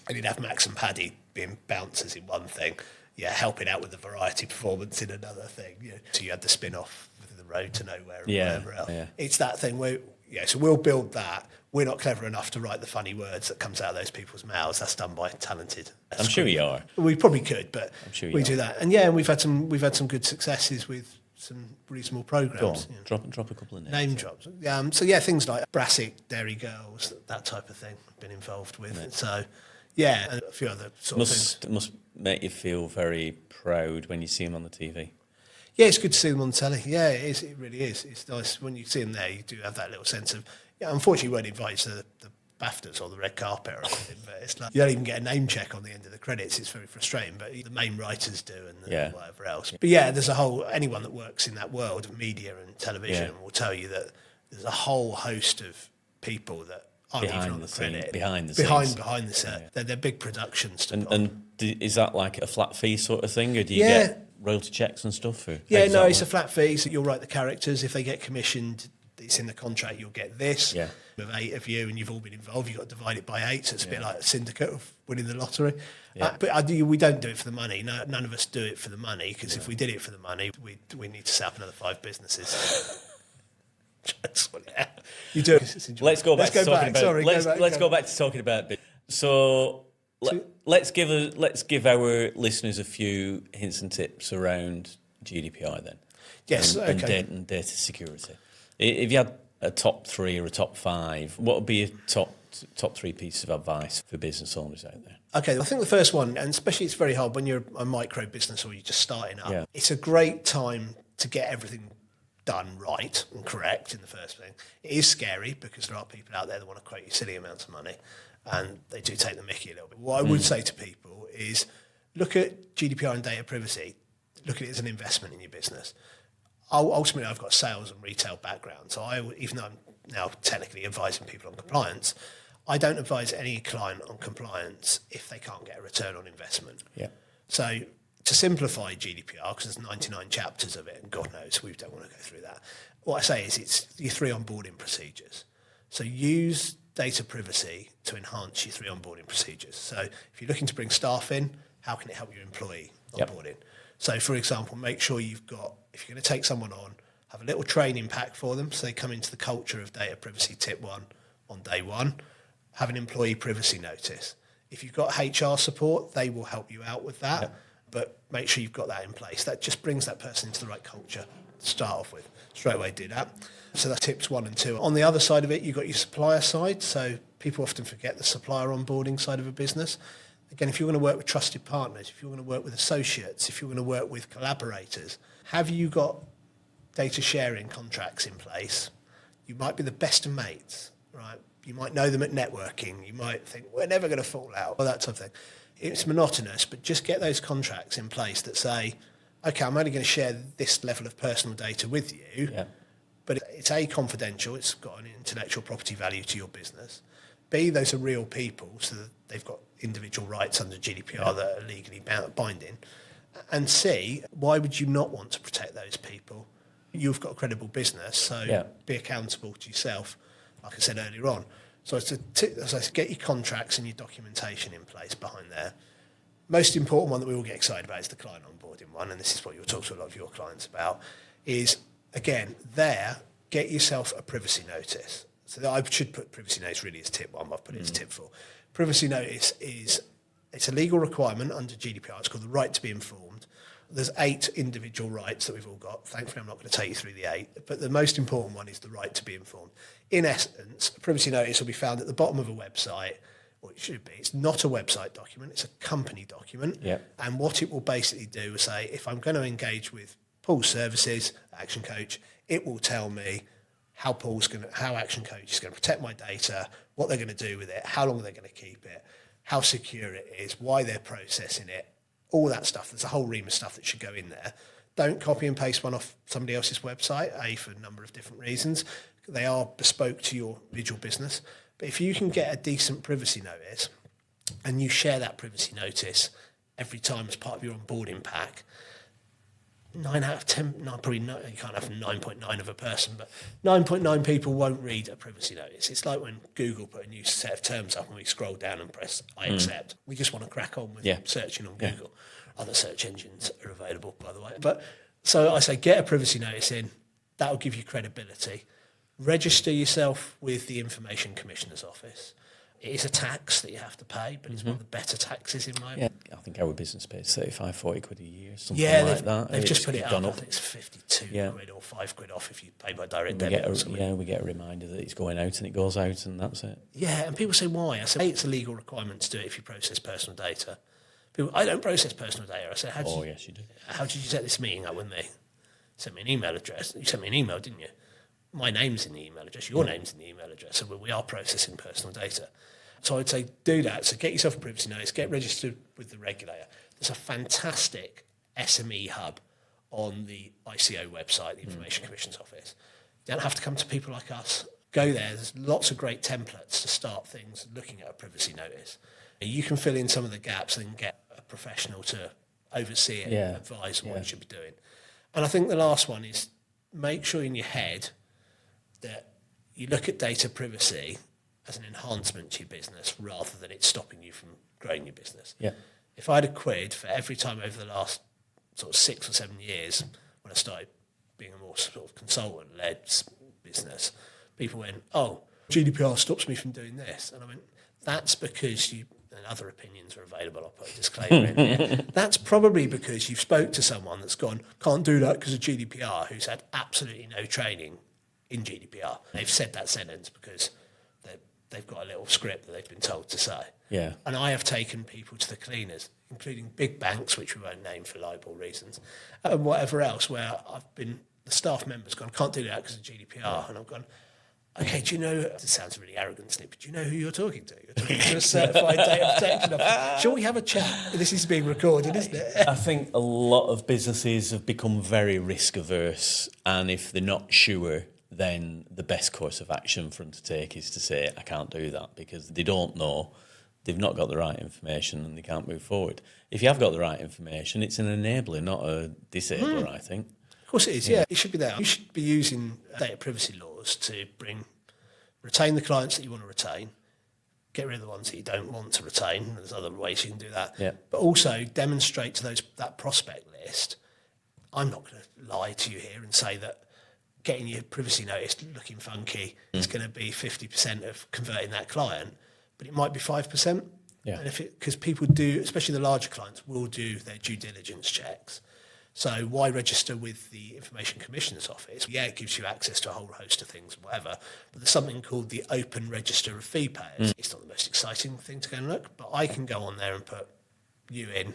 [SPEAKER 2] and he'd have Max and Paddy being bouncers in one thing, helping out with the variety performance in another thing. So you had the spin-off with The Road to Nowhere and whatever else. Yeah. It's that thing where so we'll build that. We're not clever enough to write the funny words that comes out of those people's mouths. That's done by talented.
[SPEAKER 1] I'm sure you are.
[SPEAKER 2] We probably could, but
[SPEAKER 1] I'm sure
[SPEAKER 2] we do that. And we've had some good successes with some reasonable programs.
[SPEAKER 1] Drop a couple of names.
[SPEAKER 2] Name drops. Things like Brassic, Dairy Girls, that type of thing. I've been involved with. Yeah. So and a few other sort of things.
[SPEAKER 1] It must make you feel very proud when you see them on the TV.
[SPEAKER 2] Yeah, it's good to see them on the telly. Yeah, it is. It really is. It's nice when you see them there. You do have that little sense of. Unfortunately, you weren't invited to the BAFTAs or the red carpet or anything. But it's like you don't even get a name check on the end of the credits. It's very frustrating. But the main writers do, and whatever else. But there's anyone that works in that world of media and television will tell you that there's a whole host of people that aren't even on the credit. Behind the set. They're big productions.
[SPEAKER 1] And is that like a flat fee sort of thing, or do you get royalty checks and stuff? Or
[SPEAKER 2] Yeah, no, it's a flat fee, so you'll write the characters. If they get commissioned, it's in the contract, you'll get this.
[SPEAKER 1] Yeah.
[SPEAKER 2] With 8 of you and you've all been involved, you've got to divide it by 8, so it's a bit like a syndicate of winning the lottery.
[SPEAKER 1] Yeah.
[SPEAKER 2] We don't do it for the money. No, none of us do it for the money, because if we did it for the money, we need to set up another 5 businesses. You do it.
[SPEAKER 1] Let's go back to talking about.
[SPEAKER 2] Sorry,
[SPEAKER 1] let's go back to talking about. So let's give our listeners a few hints and tips around GDPR then.
[SPEAKER 2] Yes,
[SPEAKER 1] and data security. If you had a top 3 or a top 5, what would be your top 3 pieces of advice for business owners out there?
[SPEAKER 2] Okay, I think the first one, and especially it's very hard when you're a micro business or you're just starting up, it's a great time to get everything done right and correct in the first thing. It is scary because there are people out there that want to quote you silly amounts of money, and they do take the mickey a little bit. What I would say to people is look at GDPR and data privacy, look at it as an investment in your business. Ultimately, I've got a sales and retail background, so even though I'm now technically advising people on compliance, I don't advise any client on compliance if they can't get a return on investment.
[SPEAKER 1] Yeah.
[SPEAKER 2] So to simplify GDPR, because there's 99 chapters of it, and God knows we don't want to go through that, what I say is it's your 3 onboarding procedures. So use data privacy to enhance your 3 onboarding procedures. So if you're looking to bring staff in, how can it help your employee onboarding? So, for example, make sure if you're going to take someone on, have a little training pack for them so they come into the culture of data privacy tip 1 on day 1. Have an employee privacy notice. If you've got HR support, they will help you out with that, but make sure you've got that in place. That just brings that person into the right culture to start off with. Straight away do that. So that's tips 1 and 2. On the other side of it, you've got your supplier side. So people often forget the supplier onboarding side of a business. Again, if you're going to work with trusted partners, if you're going to work with associates, if you're going to work with collaborators, have you got data sharing contracts in place? You might be the best of mates, right? You might know them at networking. You might think, we're never going to fall out, or that type of thing. It's monotonous, but just get those contracts in place that say, okay, I'm only going to share this level of personal data with you, but it's A, confidential, it's got an intellectual property value to your business. B, those are real people, so that they've got individual rights under GDPR that are legally binding. And C, why would you not want to protect those people? You've got a credible business, so be accountable to yourself, like I said earlier on. So it's to get your contracts and your documentation in place behind there. Most important one that we all get excited about is the client onboarding one, and this is what you'll talk to a lot of your clients about, is, again, get yourself a privacy notice. So I should put privacy notice really as tip 1, but I've put it as tip 4. Privacy notice it's a legal requirement under GDPR. It's called the right to be informed. There's 8 individual rights that we've all got. Thankfully, I'm not going to take you through the 8, but the most important one is the right to be informed. In essence, a privacy notice will be found at the bottom of a website, or it should be. It's not a website document, it's a company document. And what it will basically do is say, if I'm going to engage with Paul's services, Action Coach, it will tell me how Action Coach is going to protect my data, what they're going to do with it, how long they're going to keep it, how secure it is, why they're processing it, all that stuff. There's a whole ream of stuff that should go in there. Don't copy and paste one off somebody else's website, for a number of different reasons. They are bespoke to your individual business. But if you can get a decent privacy notice and you share that privacy notice every time as part of your onboarding pack, 9 out of 10, no, probably not, you can't have 9.9 of a person, but 9.9 people won't read a privacy notice. It's like when Google put a new set of terms up and we scroll down and press I accept. We just want to crack on with searching on Google. Other search engines are available, by the way. But so I say get a privacy notice in. That'll give you credibility. Register yourself with the Information Commissioner's Office. It is a tax that you have to pay, but it's one of the better taxes in my opinion.
[SPEAKER 1] I think our business pays 35, 40 quid a year, something like that.
[SPEAKER 2] They've just put it up. I think it's 52 quid or 5 quid off if you pay by direct debit.
[SPEAKER 1] We get a reminder that it's going out and it goes out and that's it.
[SPEAKER 2] Yeah, and people say, why? I say, it's a legal requirement to do it if you process personal data. People, I don't process personal data. I said,
[SPEAKER 1] yes, you do.
[SPEAKER 2] How did you set this meeting up with me? Sent me an email address. You sent me an email, didn't you? My name's in the email address. Your name's in the email address. So we are processing personal data. So I'd say do that. So get yourself a privacy notice, get registered with the regulator. There's a fantastic SME hub on the ICO website, the Information Commissioner's Office. You don't have to come to people like us. Go there. There's lots of great templates to start things looking at a privacy notice. You can fill in some of the gaps and get a professional to oversee it,
[SPEAKER 1] Yeah.
[SPEAKER 2] advise on what you should be doing. And I think the last one is make sure in your head that you look at data privacy as an enhancement to your business rather than it stopping you from growing your business.
[SPEAKER 1] Yeah.
[SPEAKER 2] If I had a quid for every time over the last sort of 6 or 7 years when I started being a more sort of consultant-led business, people went, oh, GDPR stops me from doing this. And I went, that's because you, and other opinions are available, I'll put a disclaimer in here. That's probably because you've spoke to someone that's gone, can't do that because of GDPR, who's had absolutely no training in GDPR. They've said that sentence because they've got a little script that they've been told to say.
[SPEAKER 1] Yeah.
[SPEAKER 2] And I have taken people to the cleaners, including big banks, which we won't name for libel reasons, and whatever else, where the staff member's gone, can't do that because of GDPR. And I've gone, okay, do you know, this sounds really arrogant, Snip, but do you know who you're talking to? You're talking to a certified data protection officer. Shall we have a chat? This is being recorded, isn't it?
[SPEAKER 1] I think a lot of businesses have become very risk averse, and if they're not sure, then the best course of action for them to take is to say, I can't do that, because they don't know, they've not got the right information and they can't move forward. If you have got the right information, it's an enabler, not a disabler, I think.
[SPEAKER 2] Of course it is, yeah. It should be there. You should be using data privacy laws to retain the clients that you want to retain, get rid of the ones that you don't want to retain. There's other ways you can do that.
[SPEAKER 1] Yeah.
[SPEAKER 2] But also demonstrate to that prospect list, I'm not going to lie to you here and say that getting your privacy notice looking funky is going to be 50% of converting that client, but it might be 5%.
[SPEAKER 1] Yeah.
[SPEAKER 2] And because people do, especially the larger clients, will do their due diligence checks. So why register with the Information Commissioner's Office? Yeah, it gives you access to a whole host of things and whatever, but there's something called the Open Register of Fee Payers. It's not the most exciting thing to go and look, but I can go on there and put you in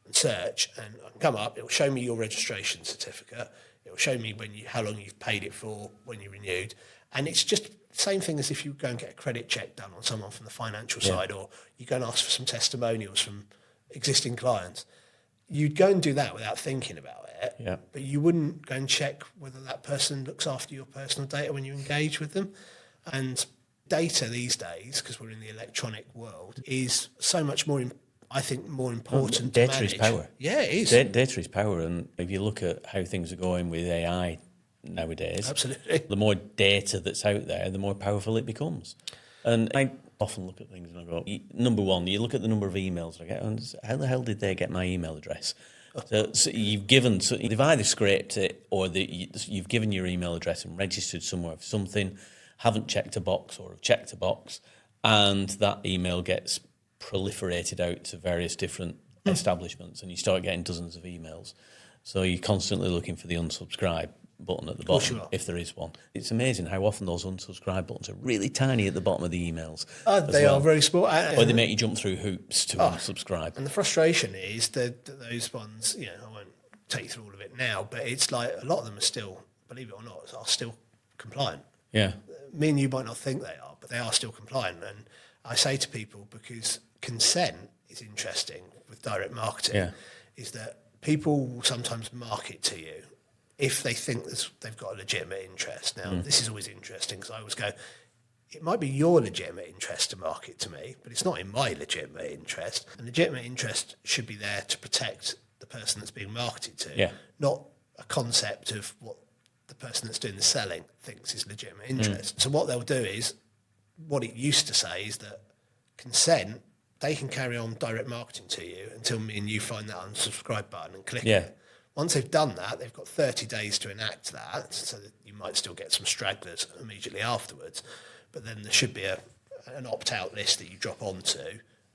[SPEAKER 2] and search, and I can come up, it'll show me your registration certificate, it'll show me how long you've paid it for, when you renewed, and it's just the same thing as if you go and get a credit check done on someone from the financial side, or you go and ask for some testimonials from existing clients. You'd go and do that without thinking about it, but you wouldn't go and check whether that person looks after your personal data when you engage with them. And data these days, because we're in the electronic world, is so much more, I think, more important to manage.
[SPEAKER 1] Data is power.
[SPEAKER 2] Yeah, it is.
[SPEAKER 1] Data is power, and if you look at how things are going with AI nowadays,
[SPEAKER 2] absolutely,
[SPEAKER 1] the more data that's out there, the more powerful it becomes. And I often look at things and I go, number one, you look at the number of emails I get, and how the hell did they get my email address? So they've either scraped it, or you've given your email address and registered somewhere for something, haven't checked a box or have checked a box, and that email gets proliferated out to various different establishments, and you start getting dozens of emails. So you're constantly looking for the unsubscribe button at the bottom, if there is one. It's amazing how often those unsubscribe buttons are really tiny at the bottom of the emails.
[SPEAKER 2] They are very small.
[SPEAKER 1] Or they make you jump through hoops to unsubscribe.
[SPEAKER 2] And the frustration is that those ones, I won't take you through all of it now, but it's like a lot of them are still, believe it or not, are still compliant.
[SPEAKER 1] Yeah.
[SPEAKER 2] Me and you might not think they are, but they are still compliant. And I say to people, because consent is interesting with direct marketing, is that people will sometimes market to you if they think they've got a legitimate interest. Now, this is always interesting, because I always go, it might be your legitimate interest to market to me, but it's not in my legitimate interest. And legitimate interest should be there to protect the person that's being marketed to, not a concept of what the person that's doing the selling thinks is legitimate interest. So what they'll do is, what it used to say is that consent, they can carry on direct marketing to you until me and you find that unsubscribe button and click it. Once they've done that, they've got 30 days to enact that, so that you might still get some stragglers immediately afterwards. But then there should be an opt-out list that you drop onto,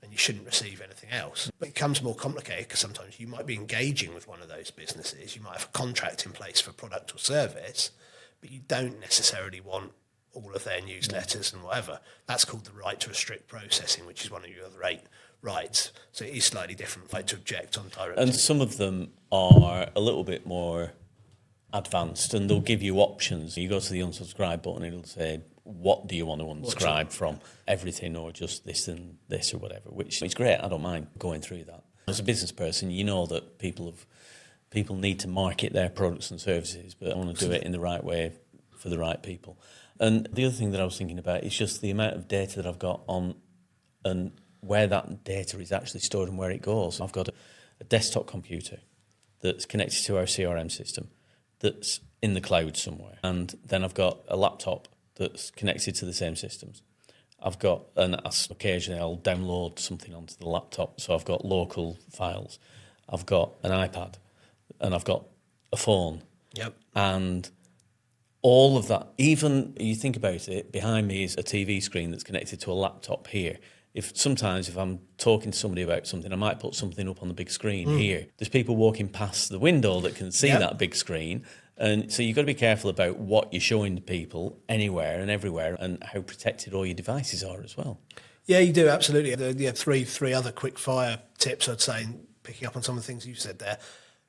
[SPEAKER 2] and you shouldn't receive anything else. But it becomes more complicated, because sometimes you might be engaging with one of those businesses, you might have a contract in place for a product or service, but you don't necessarily want all of their newsletters and whatever. That's called the right to restrict processing, which is one of your other 8 rights. So it is slightly different, right to object on direct.
[SPEAKER 1] And some of them are a little bit more advanced, and they'll give you options. You go to the unsubscribe button, it'll say, what do you want to unsubscribe from? Everything, or just this and this or whatever, which is great. I don't mind going through that. As a business person, you know that people need to market their products and services, but I want to do it in the right way for the right people. And the other thing that I was thinking about is just the amount of data that I've got on, and where that data is actually stored and where it goes. I've got a desktop computer that's connected to our CRM system that's in the cloud somewhere. And then I've got a laptop that's connected to the same systems. I've got, and occasionally I'll download something onto the laptop, so I've got local files. I've got an iPad, and I've got a phone.
[SPEAKER 2] Yep.
[SPEAKER 1] And all of that, even you think about it, behind me is a TV screen that's connected to a laptop here. Sometimes if I'm talking to somebody about something, I might put something up on the big screen here. There's people walking past the window that can see that big screen. And so you've got to be careful about what you're showing to people anywhere and everywhere, and how protected all your devices are as well.
[SPEAKER 2] Yeah, you do, absolutely. The three other quick fire tips I'd say, picking up on some of the things you've said there.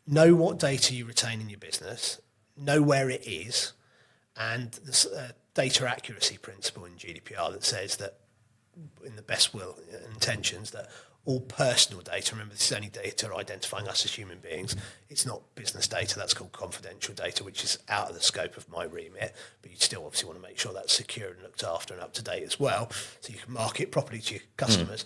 [SPEAKER 2] Know what data you retain in your business, know where it is, and there's a data accuracy principle in GDPR that says that, in the best will and intentions, that all personal data, remember this is only data identifying us as human beings, it's not business data, that's called confidential data, which is out of the scope of my remit, but you still obviously want to make sure that's secure and looked after and up to date as well, so you can market properly to your customers,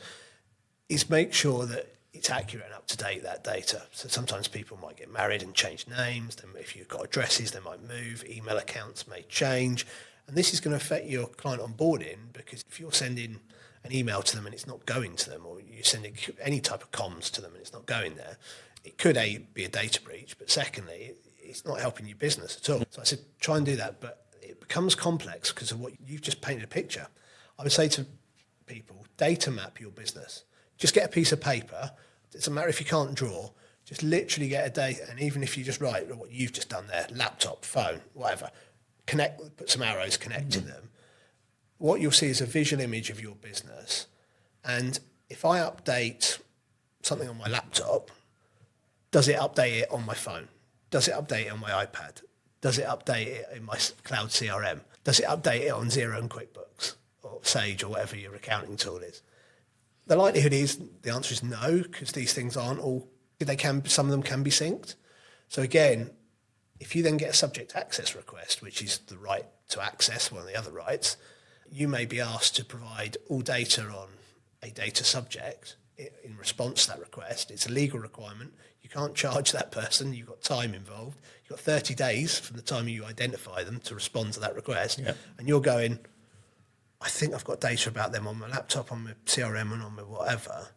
[SPEAKER 2] is make sure that it's accurate and up to date, that data. So sometimes people might get married and change names, then if you've got addresses, they might move, email accounts may change, and this is going to affect your client onboarding, because if you're sending an email to them and it's not going to them, or you're sending any type of comms to them and it's not going there, it could be a data breach, but secondly, it's not helping your business at all. So I said, try and do that, but it becomes complex because of what you've just painted a picture. I would say to people, data map your business. Just get a piece of paper. It doesn't matter if you can't draw, just literally get a data, and even if you just write what you've just done there, laptop, phone, whatever, put some arrows connecting them. What you'll see is a visual image of your business. And if I update something on my laptop, does it update it on my phone? Does it update it on my iPad? Does it update it in my cloud CRM? Does it update it on Xero and QuickBooks or Sage or whatever your accounting tool is? The likelihood is the answer is no, because these things aren't all, some of them can be synced. So again, if you then get a subject access request, which is the right to access one of the other rights, you may be asked to provide all data on a data subject in response to that request. It's a legal requirement. You can't charge that person. You've got time involved. You've got 30 days from the time you identify them to respond to that request. Yep. And you're going, I think I've got data about them on my laptop, on my CRM and on my whatever.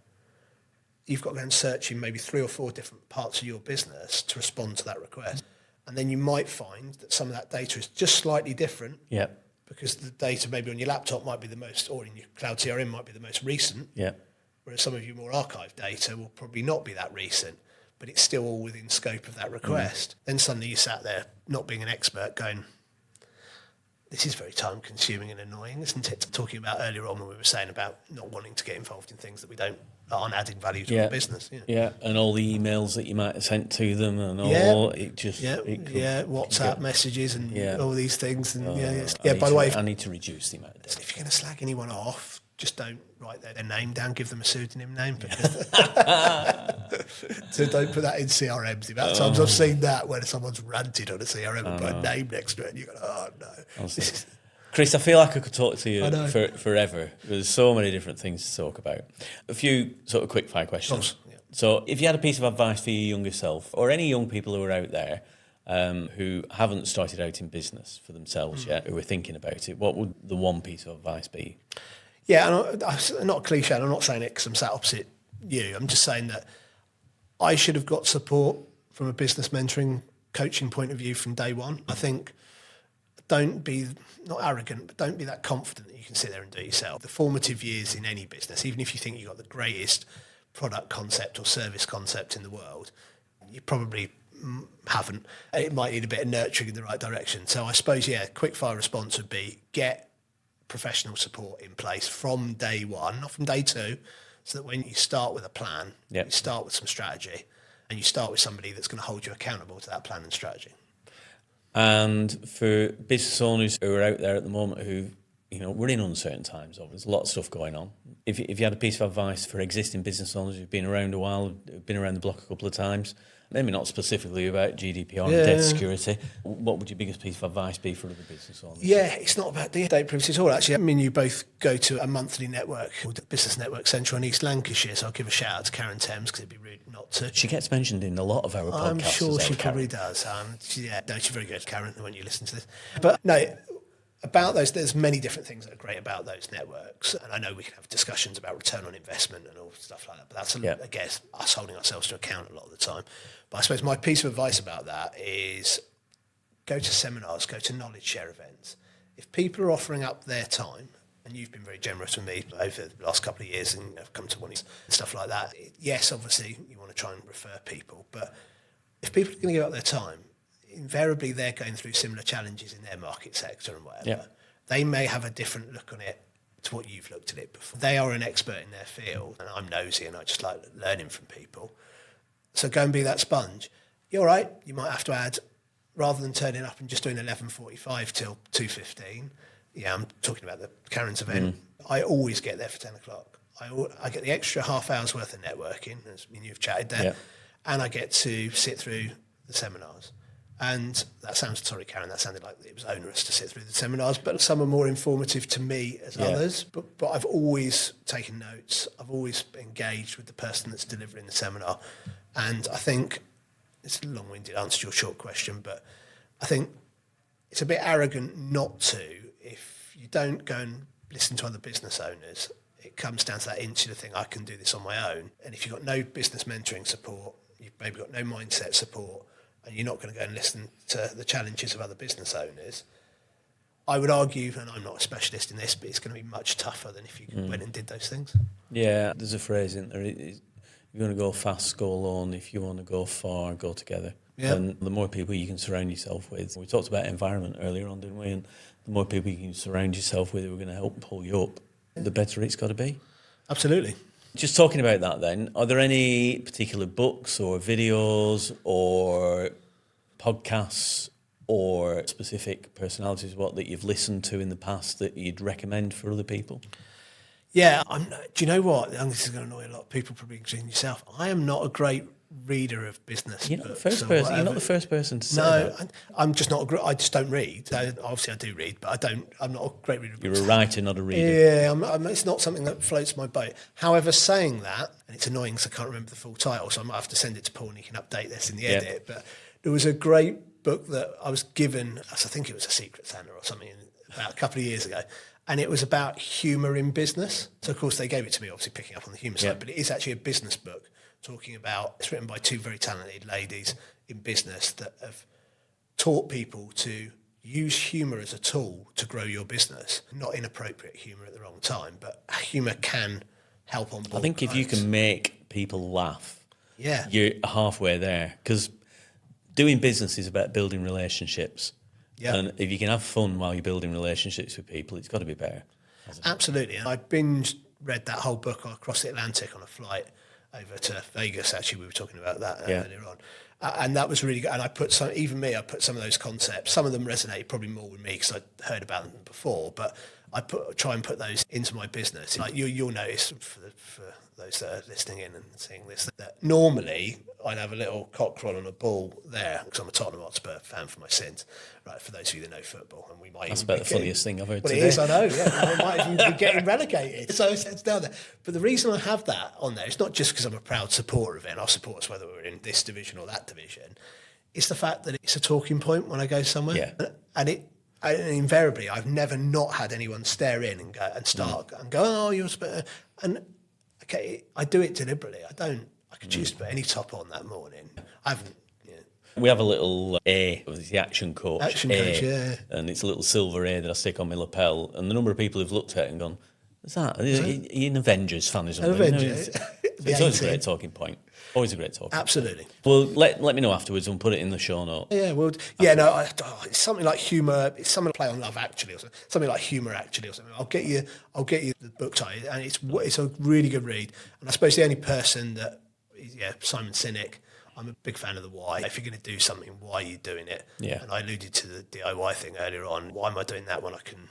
[SPEAKER 2] You've got to go and search in maybe 3 or 4 different parts of your business to respond to that request. And then you might find that some of that data is just slightly different.
[SPEAKER 1] Yep.
[SPEAKER 2] Because the data maybe on your laptop might be the most, or in your cloud CRM might be the most recent.
[SPEAKER 1] Yeah.
[SPEAKER 2] Whereas some of your more archived data will probably not be that recent, but it's still all within scope of that request. Then suddenly you sat there, not being an expert, going, this is very time consuming and annoying, isn't it? Talking about earlier on when we were saying about not wanting to get involved in things that aren't adding value to our business.
[SPEAKER 1] Yeah, and all the emails that you might have sent to them and all,
[SPEAKER 2] WhatsApp messages and all these things. And
[SPEAKER 1] by the way, I need to reduce the amount of data.
[SPEAKER 2] If you're going to slag anyone off, just don't write their name down, give them a pseudonym name. So don't put that in CRMs. The amount of times I've seen that where someone's ranted on a CRM and put a name next to it and you go, oh no.
[SPEAKER 1] Chris, I feel like I could talk to you forever. There's so many different things to talk about. A few sort of quick fire questions. So if you had a piece of advice for your younger self, or any young people who are out there who haven't started out in business for themselves yet, who are thinking about it, what would the one piece of advice be?
[SPEAKER 2] Yeah, and I'm not cliche, and I'm not saying it because I'm sat opposite you. I'm just saying that I should have got support from a business mentoring, coaching point of view from day one. I think don't be, not arrogant, but don't be that confident that you can sit there and do it yourself. The formative years in any business, even if you think you've got the greatest product concept or service concept in the world, you probably haven't. It might need a bit of nurturing in the right direction. So I suppose, quick fire response would be get professional support in place from day one, not from day two, so that when you start with a plan, you start with some strategy, and you start with somebody that's going to hold you accountable to that plan and strategy.
[SPEAKER 1] And for business owners who are out there at the moment who, we're in uncertain times, there's a lot of stuff going on. If you had a piece of advice for existing business owners who've been around a while, who've been around the block a couple of times, Maybe not specifically about GDPR and data security. What would your biggest piece of advice be for other business owners?
[SPEAKER 2] Yeah, it's not about the data privacy at all, actually. I mean, you both go to a monthly network called Business Network Central in East Lancashire, so I'll give a shout out to Karen Thames because it'd be rude not to.
[SPEAKER 1] She gets mentioned in a lot of our podcasts.
[SPEAKER 2] I'm sure she probably does. She's very good, Karen, when you listen to this. But no, about those, there's many different things that are great about those networks. And I know we can have discussions about return on investment and all stuff like that, but that's, I guess, us holding ourselves to account a lot of the time. But I suppose my piece of advice about that is go to seminars, go to knowledge share events. If people are offering up their time, and you've been very generous with me over the last couple of years and have come to one and stuff like that, yes, obviously you want to try and refer people, but if people are going to give up their time, invariably they're going through similar challenges in their market sector and whatever.
[SPEAKER 1] Yeah.
[SPEAKER 2] They may have a different look on it to what you've looked at it before. They are an expert in their field, and I'm nosy and I just like learning from people. So go and be that sponge. You're right, you might have to add, rather than turning up and just doing 11:45 till 2:15, I'm talking about the Karen's event, I always get there for 10 o'clock. I get the extra half hour's worth of networking, as you've chatted there, and I get to sit through the seminars. And that sounded like it was onerous to sit through the seminars, but some are more informative to me as others. But I've always taken notes. I've always engaged with the person that's delivering the seminar. And I think it's a long-winded answer to your short question, but I think it's a bit arrogant not to. If you don't go and listen to other business owners, it comes down to that insular thing, I can do this on my own. And if you've got no business mentoring support, you've maybe got no mindset support, and you're not going to go and listen to the challenges of other business owners, I would argue, and I'm not a specialist in this, but it's going to be much tougher than if you went and did those things.
[SPEAKER 1] Yeah, there's a phrase in there, you're going to go fast, go alone. If you want to go far, go together. Yeah. And the more people you can surround yourself with, we talked about environment earlier on, didn't we? And the more people you can surround yourself with who are going to help pull you up, the better it's got to be.
[SPEAKER 2] Absolutely.
[SPEAKER 1] Just talking about that then, are there any particular books or videos or podcasts or specific personalities that you've listened to in the past that you'd recommend for other people?
[SPEAKER 2] Yeah, do you know what? This is going to annoy a lot of people, probably including yourself. I am not a great reader of business.
[SPEAKER 1] You're not the first person. You're not the first person to say that.
[SPEAKER 2] No, I'm just not. I just don't read. Obviously, I do read, but I'm not a great reader.
[SPEAKER 1] You're a writer, not a reader.
[SPEAKER 2] Yeah, it's not something that floats my boat. However, saying that, and it's annoying because I can't remember the full title, so I might have to send it to Paul and he can update this in the edit. But there was a great book that I was given. I think it was a Secret Santa or something about a couple of years ago. And it was about humour in business. So, of course, they gave it to me, obviously picking up on the humour side, but it is actually a business book talking about, it's written by two very talented ladies in business that have taught people to use humour as a tool to grow your business. Not inappropriate humour at the wrong time, but humour can help on board.
[SPEAKER 1] I think if you can make people laugh, you're halfway there. Because doing business is about building relationships. Yeah. And if you can have fun while you're building relationships with people, it's got to be better.
[SPEAKER 2] Absolutely. And I read that whole book across the Atlantic on a flight over to Vegas. Actually, we were talking about that earlier on. And that was really good. And I put some of those concepts. Some of them resonated probably more with me because I'd heard about them before, but I try and put those into my business. Like you'll notice for those that are listening in and seeing this, that normally I'd have a little cock crawl on a ball there because I'm a Tottenham Hotspur fan for my sins. Right, for those of you that know football, and we might.
[SPEAKER 1] That's about the funniest thing I've heard today.
[SPEAKER 2] It is, I know. Yeah, we might even be getting relegated. So it's down there. But the reason I have that on there, it's not just because I'm a proud supporter of it. And I'll support us whether we're in this division or that division. It's the fact that it's a talking point when I go somewhere. Yeah. And invariably, I've never not had anyone stare in and go and start and go, oh, you're and okay, I do it deliberately. I could choose to put any top on that morning. I haven't.
[SPEAKER 1] We have a little A, it's the action coach.
[SPEAKER 2] Action coach, yeah.
[SPEAKER 1] And it's a little silver A that I stick on my lapel. And the number of people who've looked at it and gone, what's that? Are you an Avengers fan or something?
[SPEAKER 2] Avengers.
[SPEAKER 1] It's always a great talking point. Always a great talking
[SPEAKER 2] Absolutely.
[SPEAKER 1] point. Well, let me know afterwards and we'll put it in the show notes.
[SPEAKER 2] Yeah, well, yeah, no, it's something like humour. It's something to play on Love Actually or something. Something like Humour Actually or something. I'll get you the book title, and it's a really good read. And I suppose the only person that, Simon Sinek. I'm a big fan of the why. If you're going to do something, why are you doing it? Yeah. And I alluded to the DIY thing earlier on. Why am I doing that when I can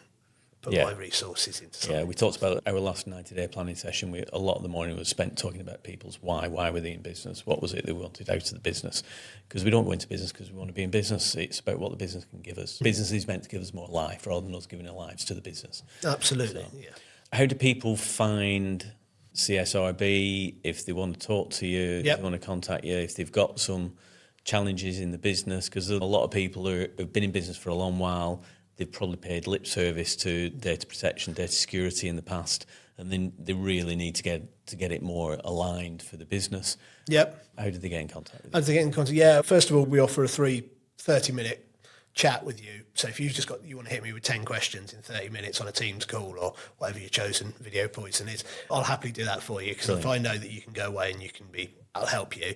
[SPEAKER 2] put my resources into something.
[SPEAKER 1] Yeah, we talked about our last 90-day planning session. A lot of the morning was spent talking about people's why. Why were they in business? What was it they wanted out of the business? Because we don't go into business because we want to be in business. It's about what the business can give us. Business is meant to give us more life rather than us giving our lives to the business.
[SPEAKER 2] Absolutely,
[SPEAKER 1] So,
[SPEAKER 2] yeah.
[SPEAKER 1] how do people find CSRB if they want to talk to you, if they want to contact you, if they've got some challenges in the business? Because there's a lot of people who've been in business for a long while. They've probably paid lip service to data protection, data security in the past, and then they really need to get it more aligned for the business.
[SPEAKER 2] Yep.
[SPEAKER 1] How do they get in contact with you?
[SPEAKER 2] How do they get in contact? Yeah, first of all, we offer a 30-minute chat with you. So if you want to hit me with 10 questions in 30 minutes on a Teams call or whatever your chosen video poison is, I'll happily do that for you, because if I know that you can go away and I'll help you,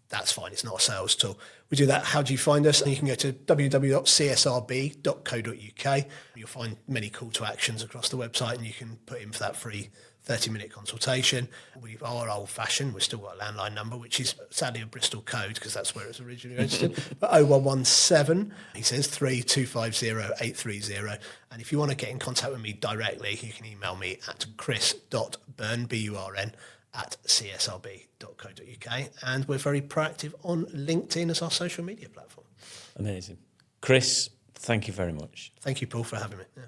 [SPEAKER 2] that's fine. It's not a sales tool. We do that. How do you find us? You can go to www.csrb.co.uk. You'll find many call to actions across the website, and you can put in for that free 30-minute consultation. We are old-fashioned. We've still got a landline number, which is sadly a Bristol code because that's where it's originally registered. But 0117, he says, 3250 And if you want to get in contact with me directly, you can email me at chris.burn, B-U-R-N, at csrb.co.uk, and we're very proactive on LinkedIn as our social media platform.
[SPEAKER 1] Amazing. Chris, thank you very much.
[SPEAKER 2] Thank you, Paul, for having me. Yeah.